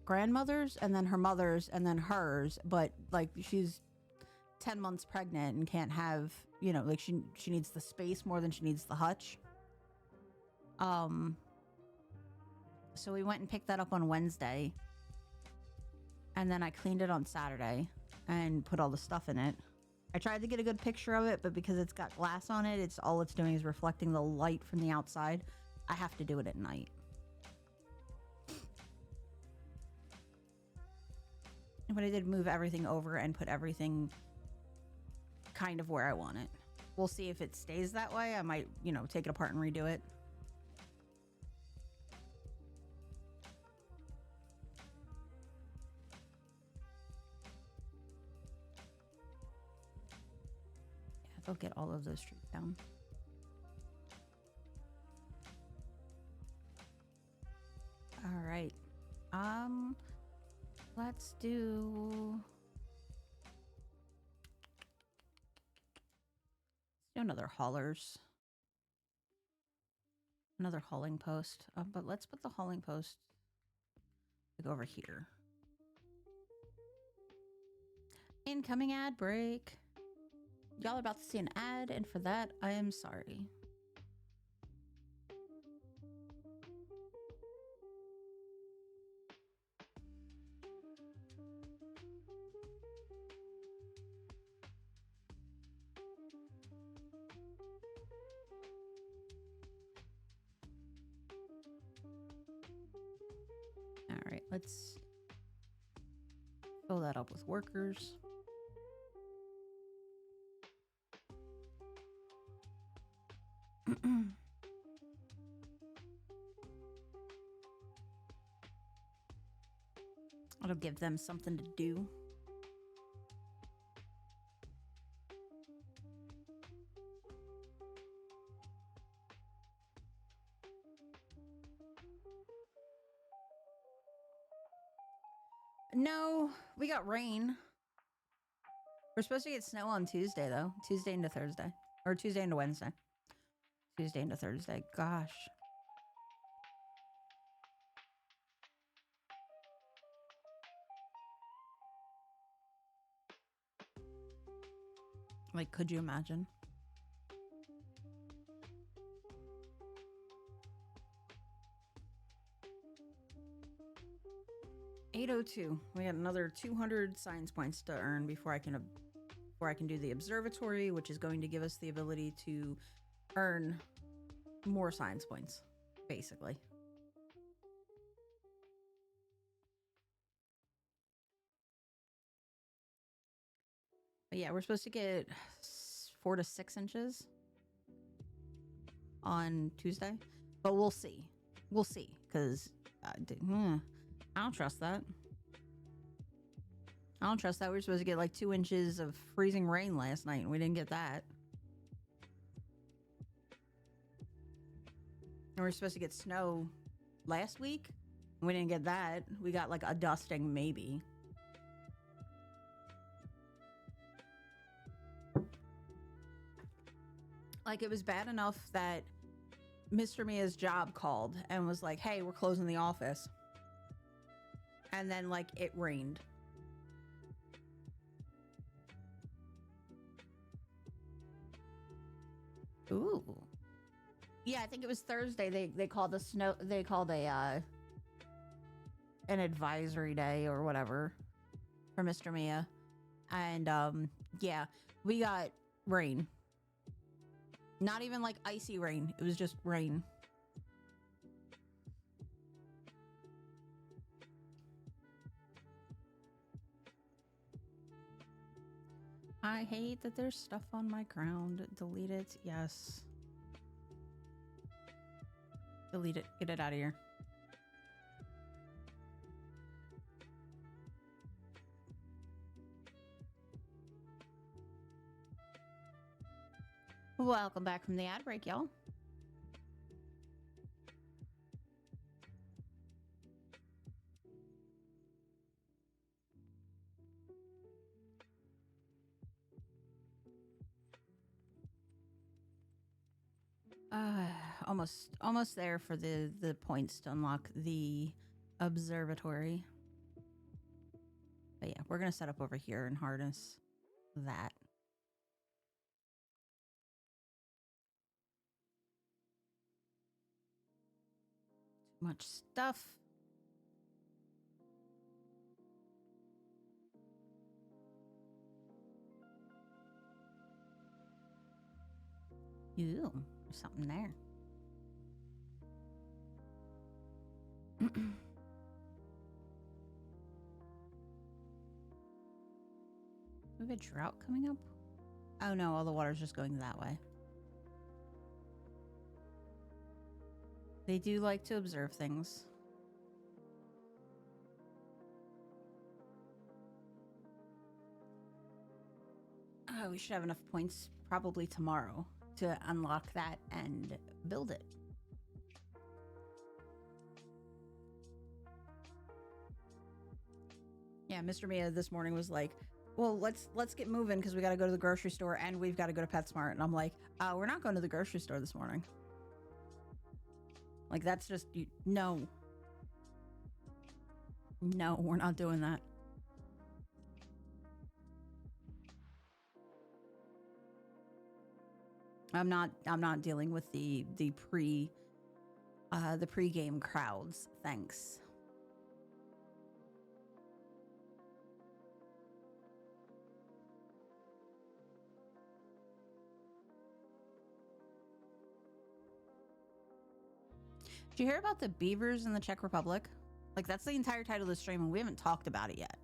grandmother's and then her mother's and then hers. But like, she's 10 months pregnant and can't have, you know, like she needs the space more than she needs the hutch. So we went and picked that up on Wednesday. And then I cleaned it on Saturday and put all the stuff in it. I tried to get a good picture of it, but because it's got glass on it, all it's doing is reflecting the light from the outside. I have to do it at night. But I did move everything over and put everything kind of where I want it. We'll see if it stays that way. I might, you know, take it apart and redo it. They'll get all of those trees down. All right. Let's do another haulers. Another hauling post. But let's put the hauling post like over here. Incoming ad break. Y'all are about to see an ad, and for that, I am sorry. All right, let's fill that up with workers. It'll give them something to do. No, we got rain. We're supposed to get snow on Tuesday, though. Tuesday into Thursday. Or Tuesday into Wednesday. Tuesday into Thursday. Gosh. Like, could you imagine? $802. We got another 200 science points to earn before I can do the observatory, which is going to give us the ability to earn more science points, basically. But yeah, we're supposed to get 4 to 6 inches on Tuesday, but we'll see. We'll see, because I don't trust that. I don't trust that. We were supposed to get like 2 inches of freezing rain last night, and we didn't get that. And we were supposed to get snow last week, and we didn't get that. We got like a dusting, maybe. Like, it was bad enough that Mr. Mia's job called and was like, hey, we're closing the office. And then, like, it rained. Ooh. Yeah, I think it was Thursday. They called an advisory day or whatever for Mr. Mia. And yeah, we got rain. Not even like icy rain. It was just rain. I hate that there's stuff on my ground. Delete it. Yes. Delete it. Get it out of here. Welcome back from the ad break, y'all. Almost there for the points to unlock the observatory. But yeah, we're gonna set up over here and harness that. Too much stuff. Ooh, there's something there. We have a drought coming up? Oh no, all the water's just going that way. They do like to observe things. Oh, we should have enough points probably tomorrow to unlock that and build it. Yeah, Mr. Mia this morning was like, well, let's get moving because we got to go to the grocery store and we've got to go to PetSmart. And I'm like, we're not going to the grocery store this morning. Like, that's just, no. No, we're not doing that. I'm not dealing with the pre-game crowds. Thanks. Did you hear about the beavers in the Czech Republic? Like, that's the entire title of the stream, and we haven't talked about it yet.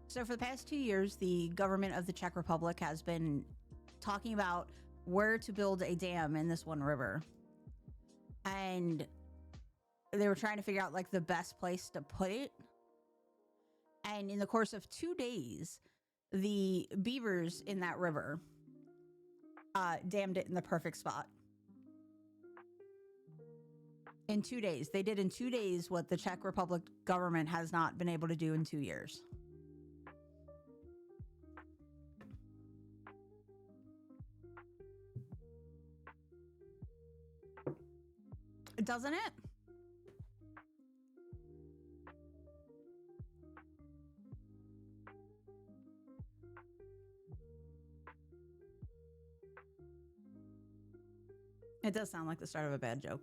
So for the past 2 years, the government of the Czech Republic has been talking about where to build a dam in this one river. And they were trying to figure out, like, the best place to put it. And in the course of 2 days, the beavers in that river dammed it in the perfect spot. In 2 days. They did in 2 days what the Czech Republic government has not been able to do in 2 years. Doesn't it? It does sound like the start of a bad joke.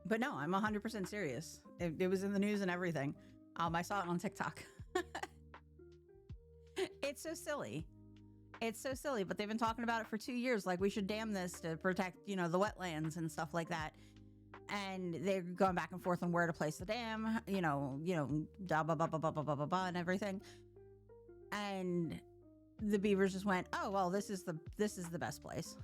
But no, I'm 100% serious. It was in the news and everything. I saw it on TikTok. It's so silly. It's so silly, but they've been talking about it for 2 years. Like, we should dam this to protect, the wetlands and stuff like that. And they're going back and forth on where to place the dam, blah, blah, blah, blah, blah, blah, blah, blah, and everything. And the beavers just went, oh, well, this is the best place.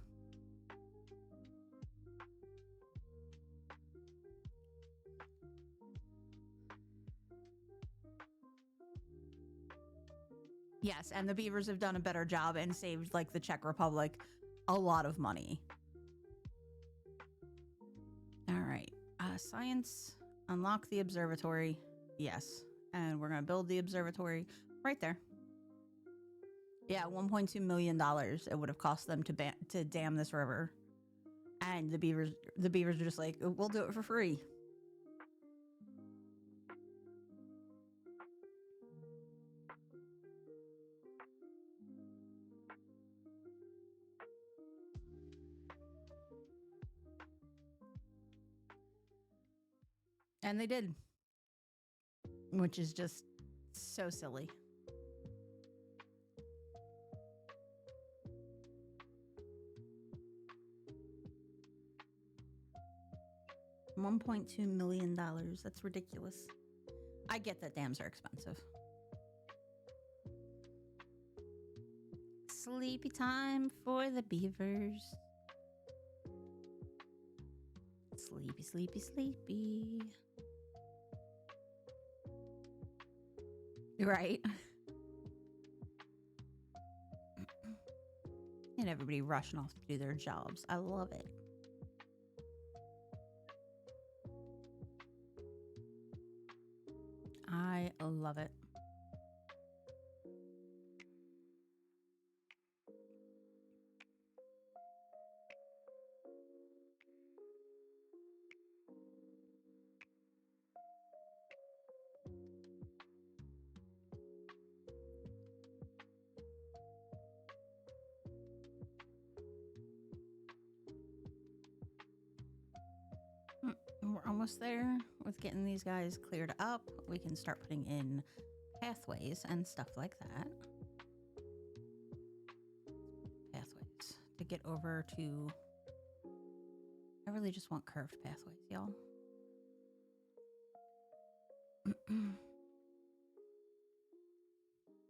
Yes, and the beavers have done a better job and saved, like, the Czech Republic a lot of money. All right. Science, unlock the observatory. Yes. And we're going to build the observatory right there. Yeah, $1.2 million it would have cost them to dam this river. And the beavers are just like, we'll do it for free. And they did. Which is just so silly. $1.2 million. That's ridiculous. I I get that dams are expensive. Sleepy time for the beavers. Sleepy, sleepy, sleepy. Right. And everybody rushing off to do their jobs. I love it. I love it. We're almost there with getting these guys cleared up. We can start putting in pathways and stuff like that. Pathways to get over to... I really just want curved pathways, y'all.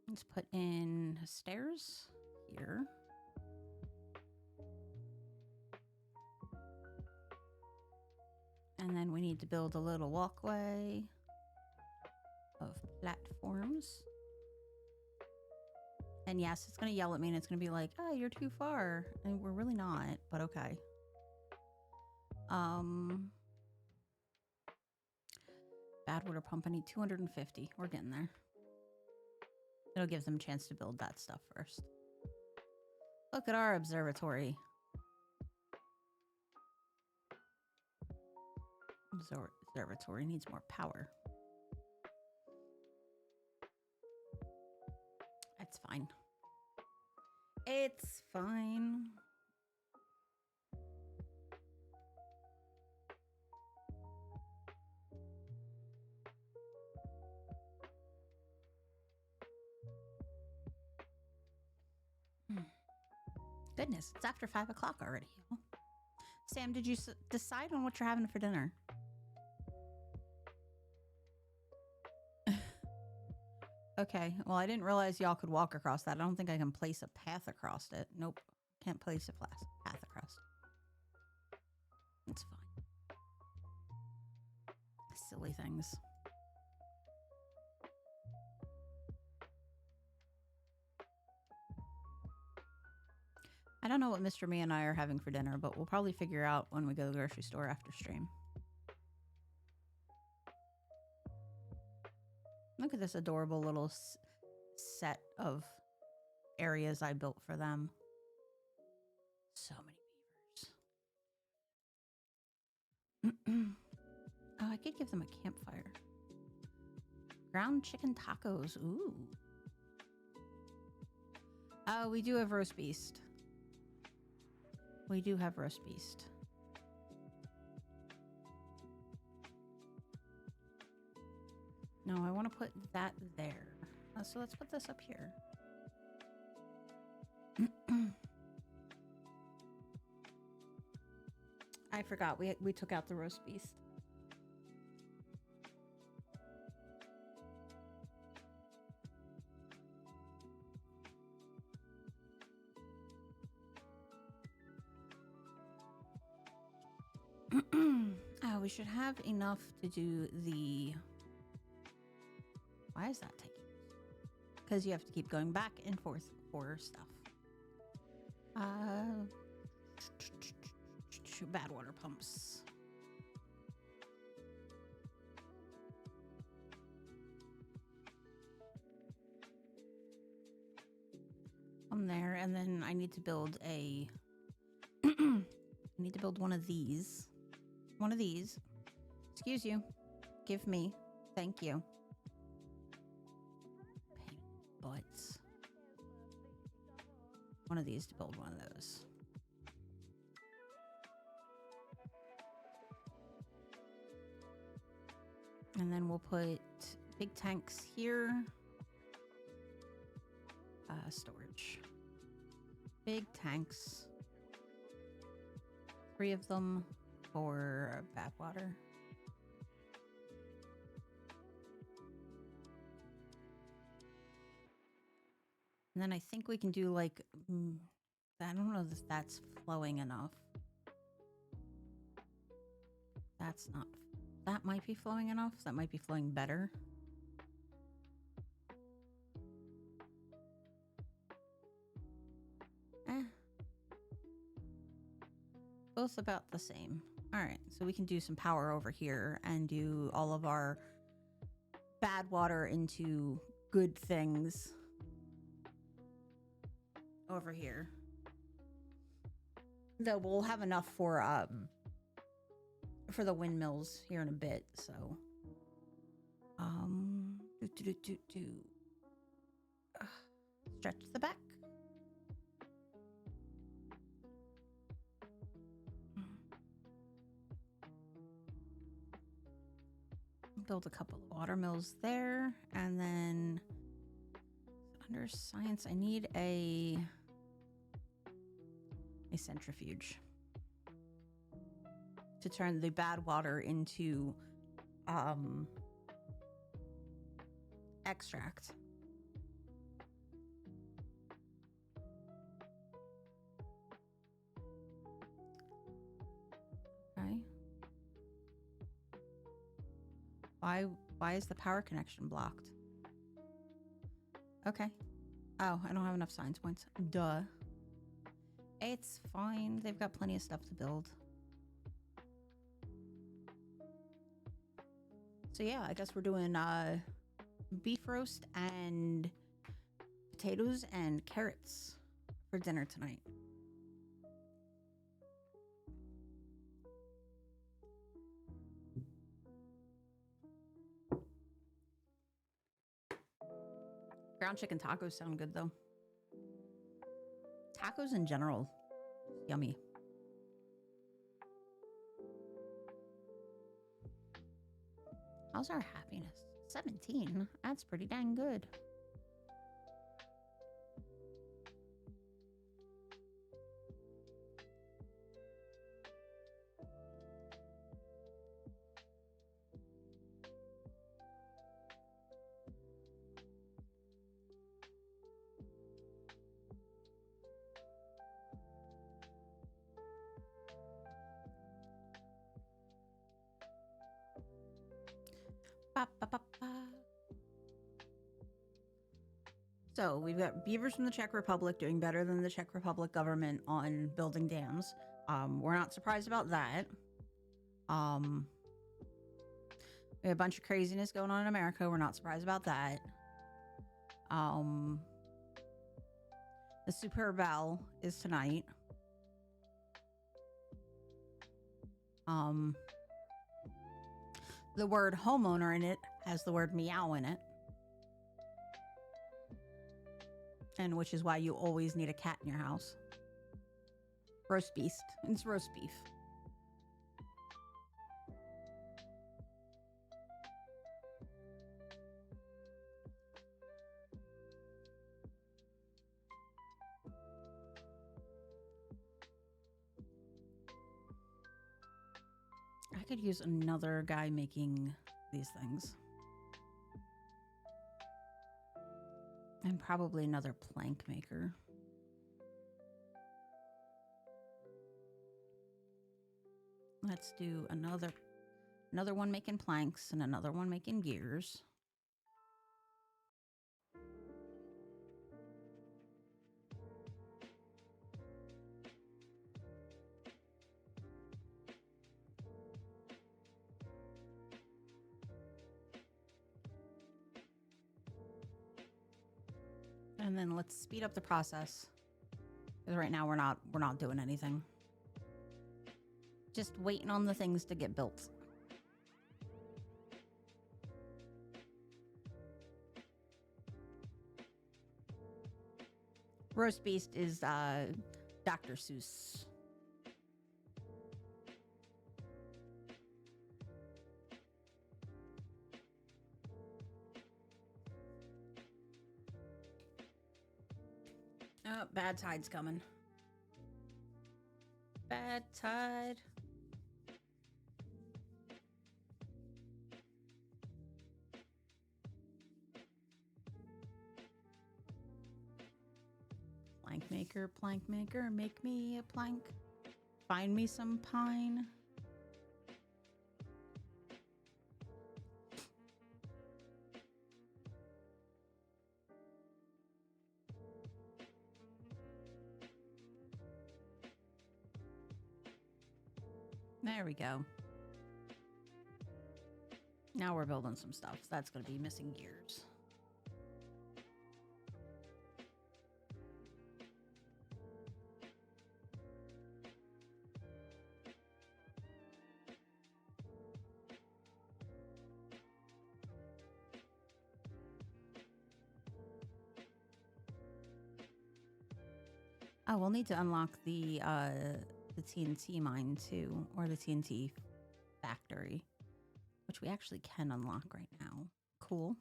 Let's put in stairs here. And then we need to build a little walkway of platforms. And yes, it's going to yell at me and it's going to be like, oh, you're too far. And we're really not, but okay. Bad water pump, I need 250. We're getting there. It'll give them a chance to build that stuff first. Look at our observatory. Observatory needs more power. It's fine. It's fine. Goodness, it's after 5 o'clock already. Sam, did you decide on what you're having for dinner? Okay, well, I didn't realize y'all could walk across that. I don't think I can place a path across it. Nope, can't place a path across. It's fine. Silly things. I don't know what Mr. Me and I are having for dinner, but we'll probably figure out when we go to the grocery store after stream. Look at this adorable little set of areas I built for them. So many beavers. Oh, I could give them a campfire. Ground chicken tacos. Ooh. Oh, we do have roast beast. We do have roast beast. No, I want to put that there. So let's put this up here. I forgot we took out the roast beast. Oh, we should have enough to do the... Why is that taking? Because you have to keep going back and forth for stuff. Bad water pumps. On there, and then I need to build a... I need to build one of these. One of these. Excuse you. Give me. Thank you. Pain butts. One of these to build one of those. And then we'll put big tanks here. Storage. Big tanks. 3 of them for bad water. And then I think we can do like, I don't know if that's flowing enough. That's not, that might be flowing enough. That might be flowing better. Both about the same. All right, so we can do some power over here and do all of our bad water into good things over here. Though we'll have enough for the windmills here in a bit, so stretch the back. Build a couple of water mills there, and then under science I need a centrifuge to turn the bad water into extract. Okay. Why is the power connection blocked? Okay. Oh, I don't have enough science points. Duh. It's fine. They've got plenty of stuff to build. So yeah, I guess we're doing beef roast and potatoes and carrots for dinner tonight. Ground chicken tacos sound good though. Tacos in general, yummy. How's our happiness? 17. That's pretty dang good. So we've got beavers from the Czech Republic doing better than the Czech Republic government on building dams. We're not surprised about that. We have a bunch of craziness going on in America. We're not surprised about that. The Super Bowl is tonight. The word homeowner in it has the word meow in it. And which is why you always need a cat in your house. Roast beast. It's roast beef. I could use another guy making these things. And probably another plank maker. Let's do another one making planks and another one making gears. And then let's speed up the process. Because right now we're not doing anything. Just waiting on the things to get built. Roast beast is Dr. Seuss. Oh, bad tide's coming. Bad tide. Maker, plank maker, make me a plank. Find me some pine. There we go. Now we're building some stuff. That's going to be missing gears. Oh, we'll need to unlock the TNT mine too, or the TNT factory, which we actually can unlock right now. Cool.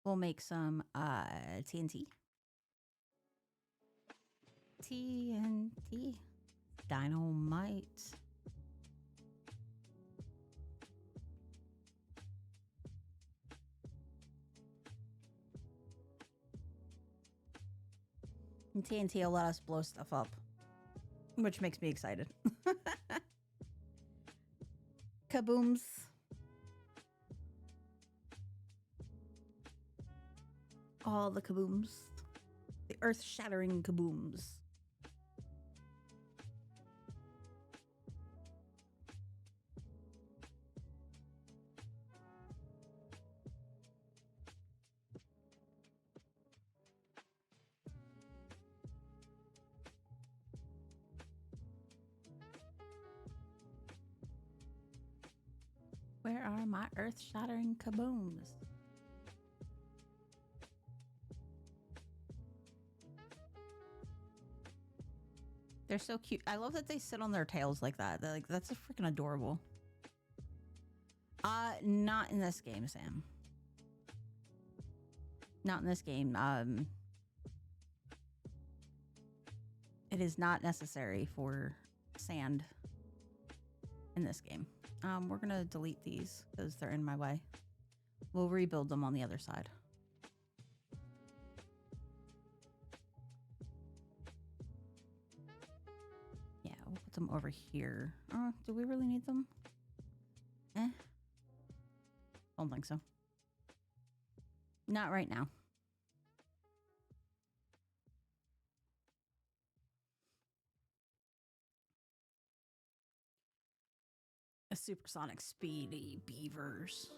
We'll make some TNT. TNT. Dynamite. And TNT will let us blow stuff up, which makes me excited. Kabooms. All the kabooms. The earth-shattering kabooms. Where are my earth-shattering kabooms? They're so cute. I love that they sit on their tails like that. They're like, that's freaking adorable. Not in this game, Sam. Not in this game. It is not necessary for sand in this game. We're gonna delete these because they're in my way. We'll rebuild them on the other side. Yeah, we'll put them over here. Do we really need them? Don't think so. Not right now. A supersonic speedy beavers.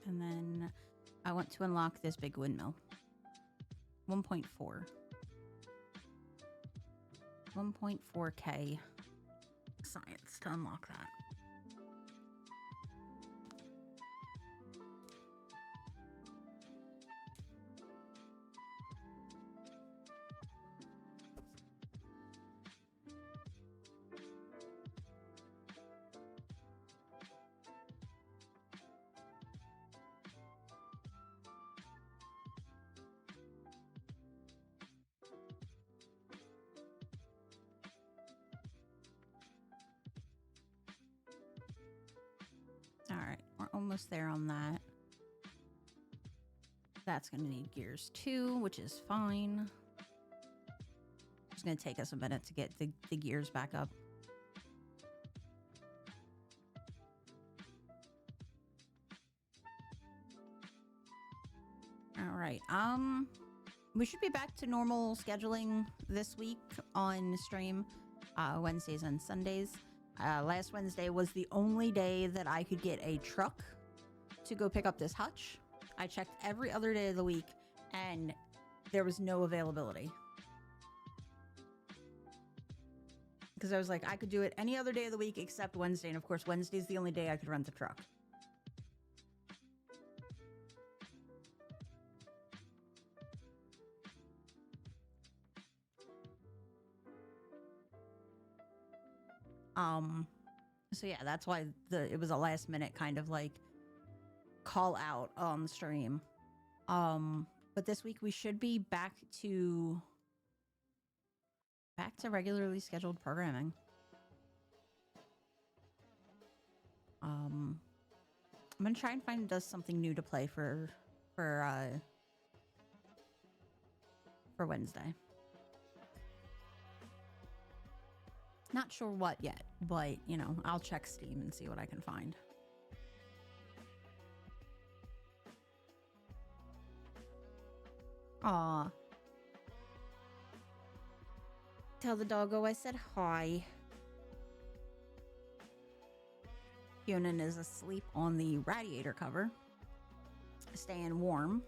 And then I want to unlock this big windmill. 1.4. 1.4K science to unlock that. All right, we're almost there on that. That's going to need gears too, which is fine. It's going to take us a minute to get the gears back up. All right. We should be back to normal scheduling this week on stream, Wednesdays and Sundays. Last Wednesday was the only day that I could get a truck to go pick up this hutch. I checked every other day of the week and there was no availability. Because I was like, I could do it any other day of the week except Wednesday. And of course, Wednesday's the only day I could rent the truck. So yeah, that's why it was a last minute kind of like call out on the stream. But this week we should be back to regularly scheduled programming. I'm gonna try and find us something new to play for Wednesday. Not sure what yet, but you know, I'll check Steam and see what I can find. Aw. Tell the doggo I said hi. Yunan is asleep on the radiator cover, staying warm.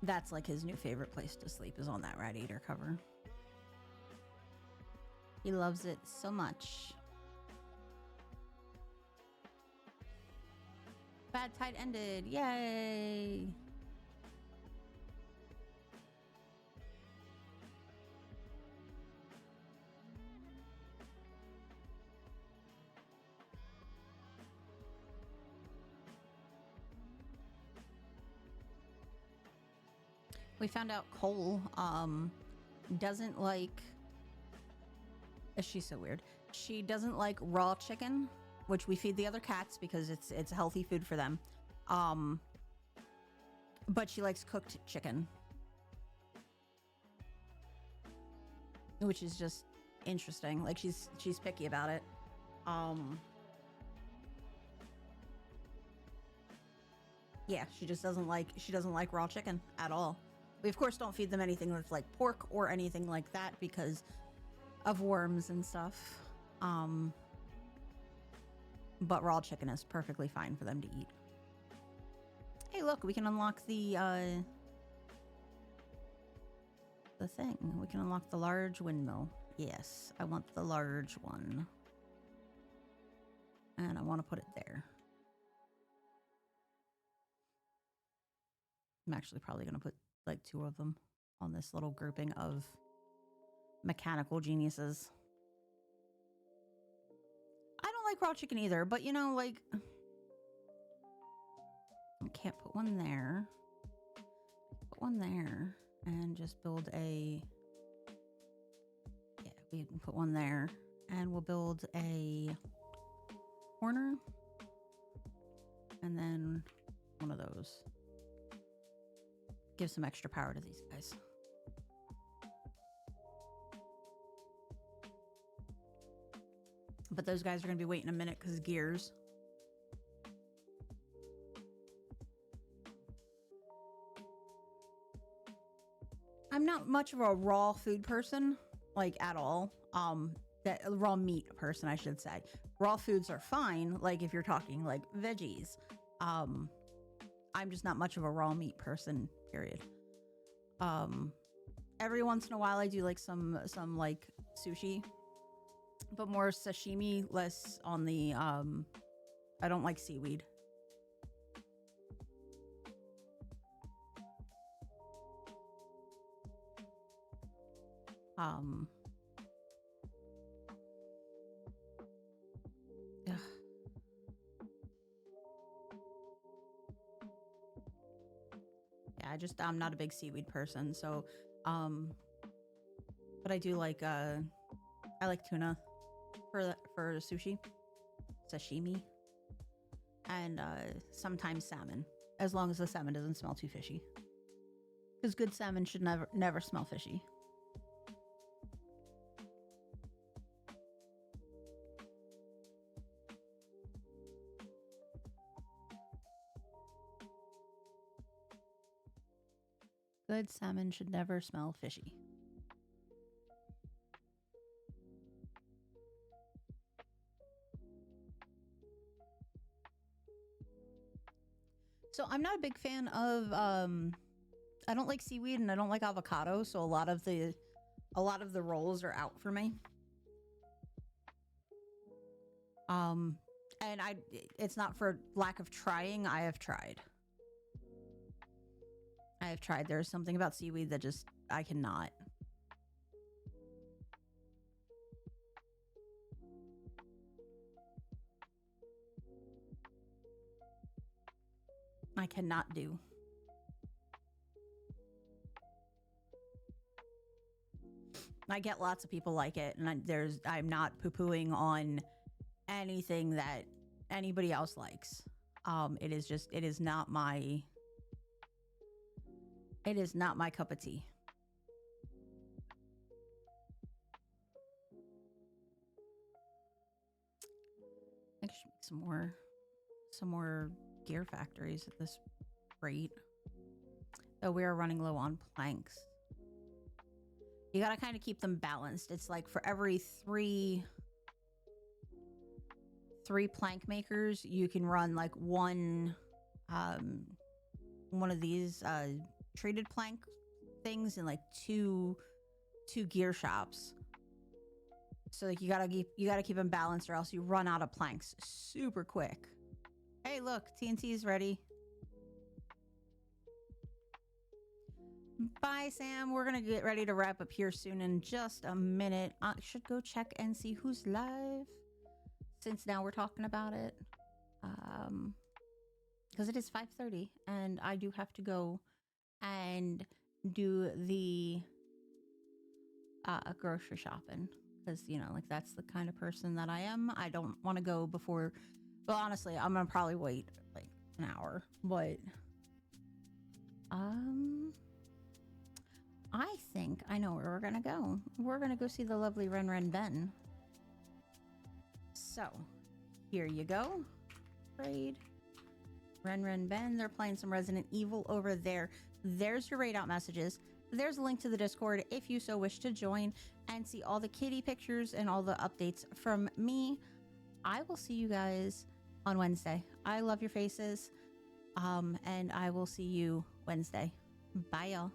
That's like his new favorite place to sleep, is on that radiator cover. He loves it so much. Bad tide ended. Yay! We found out Cole doesn't like, she's so weird. She doesn't like raw chicken, which we feed the other cats because it's healthy food for them. But she likes cooked chicken, which is just interesting. Like she's picky about it. Yeah, she doesn't like raw chicken at all. We of course don't feed them anything with like pork or anything like that because of worms and stuff. But raw chicken is perfectly fine for them to eat. Hey, look, we can unlock the thing. We can unlock the large windmill. Yes, I want the large one. And I want to put it there. I'm actually probably going to put like 2 of them on this little grouping of mechanical geniuses. I don't like raw chicken either, but you know, like, I can't put one there. Put one there and just build a, yeah, we can put one there and we'll build a corner and then one of those. Give some extra power to these guys. But those guys are going to be waiting a minute because gears. I'm not much of a raw food person, like at all. That raw meat person, I should say. Raw foods are fine, like if you're talking like veggies. I'm just not much of a raw meat person, period. Every once in a while I do like some like sushi, but more sashimi, less on the I don't like seaweed. Ugh. Yeah, I'm not a big seaweed person, so but I do like I like tuna for sushi, sashimi, and sometimes salmon, as long as the salmon doesn't smell too fishy. Because good salmon should never smell fishy. Good salmon should never smell fishy. So I'm not a big fan of I don't like seaweed and I don't like avocado, so a lot of the rolls are out for me. And it's not for lack of trying. I have tried. There's something about seaweed that just I cannot. I cannot do. I get lots of people like it, and I'm not poo-pooing on anything that anybody else likes. It is not my cup of tea. I should make some more gear factories at this rate. Though we are running low on planks. You gotta kind of keep them balanced. It's like for every three plank makers, you can run like one of these treated plank things and like two gear shops. So like you gotta keep them balanced, or else you run out of planks super quick. Hey, look, TNT is ready. Bye, Sam. We're gonna get ready to wrap up here soon in just a minute. I should go check and see who's live, since now we're talking about it. Because it is 5:30 and I do have to go and do the grocery shopping, because like that's the kind of person that I am. I don't want to go before. Well, honestly, I'm gonna probably wait like an hour, but I think I know where we're gonna go. We're gonna go see the lovely Ren Ben. So here you go. Raid Ren Ben. They're playing some Resident Evil over there. There's your raid out messages. There's a link to the Discord if you so wish to join and see all the kitty pictures and all the updates from me. I will see you guys on Wednesday. I love your faces. And I will see you Wednesday. Bye, y'all.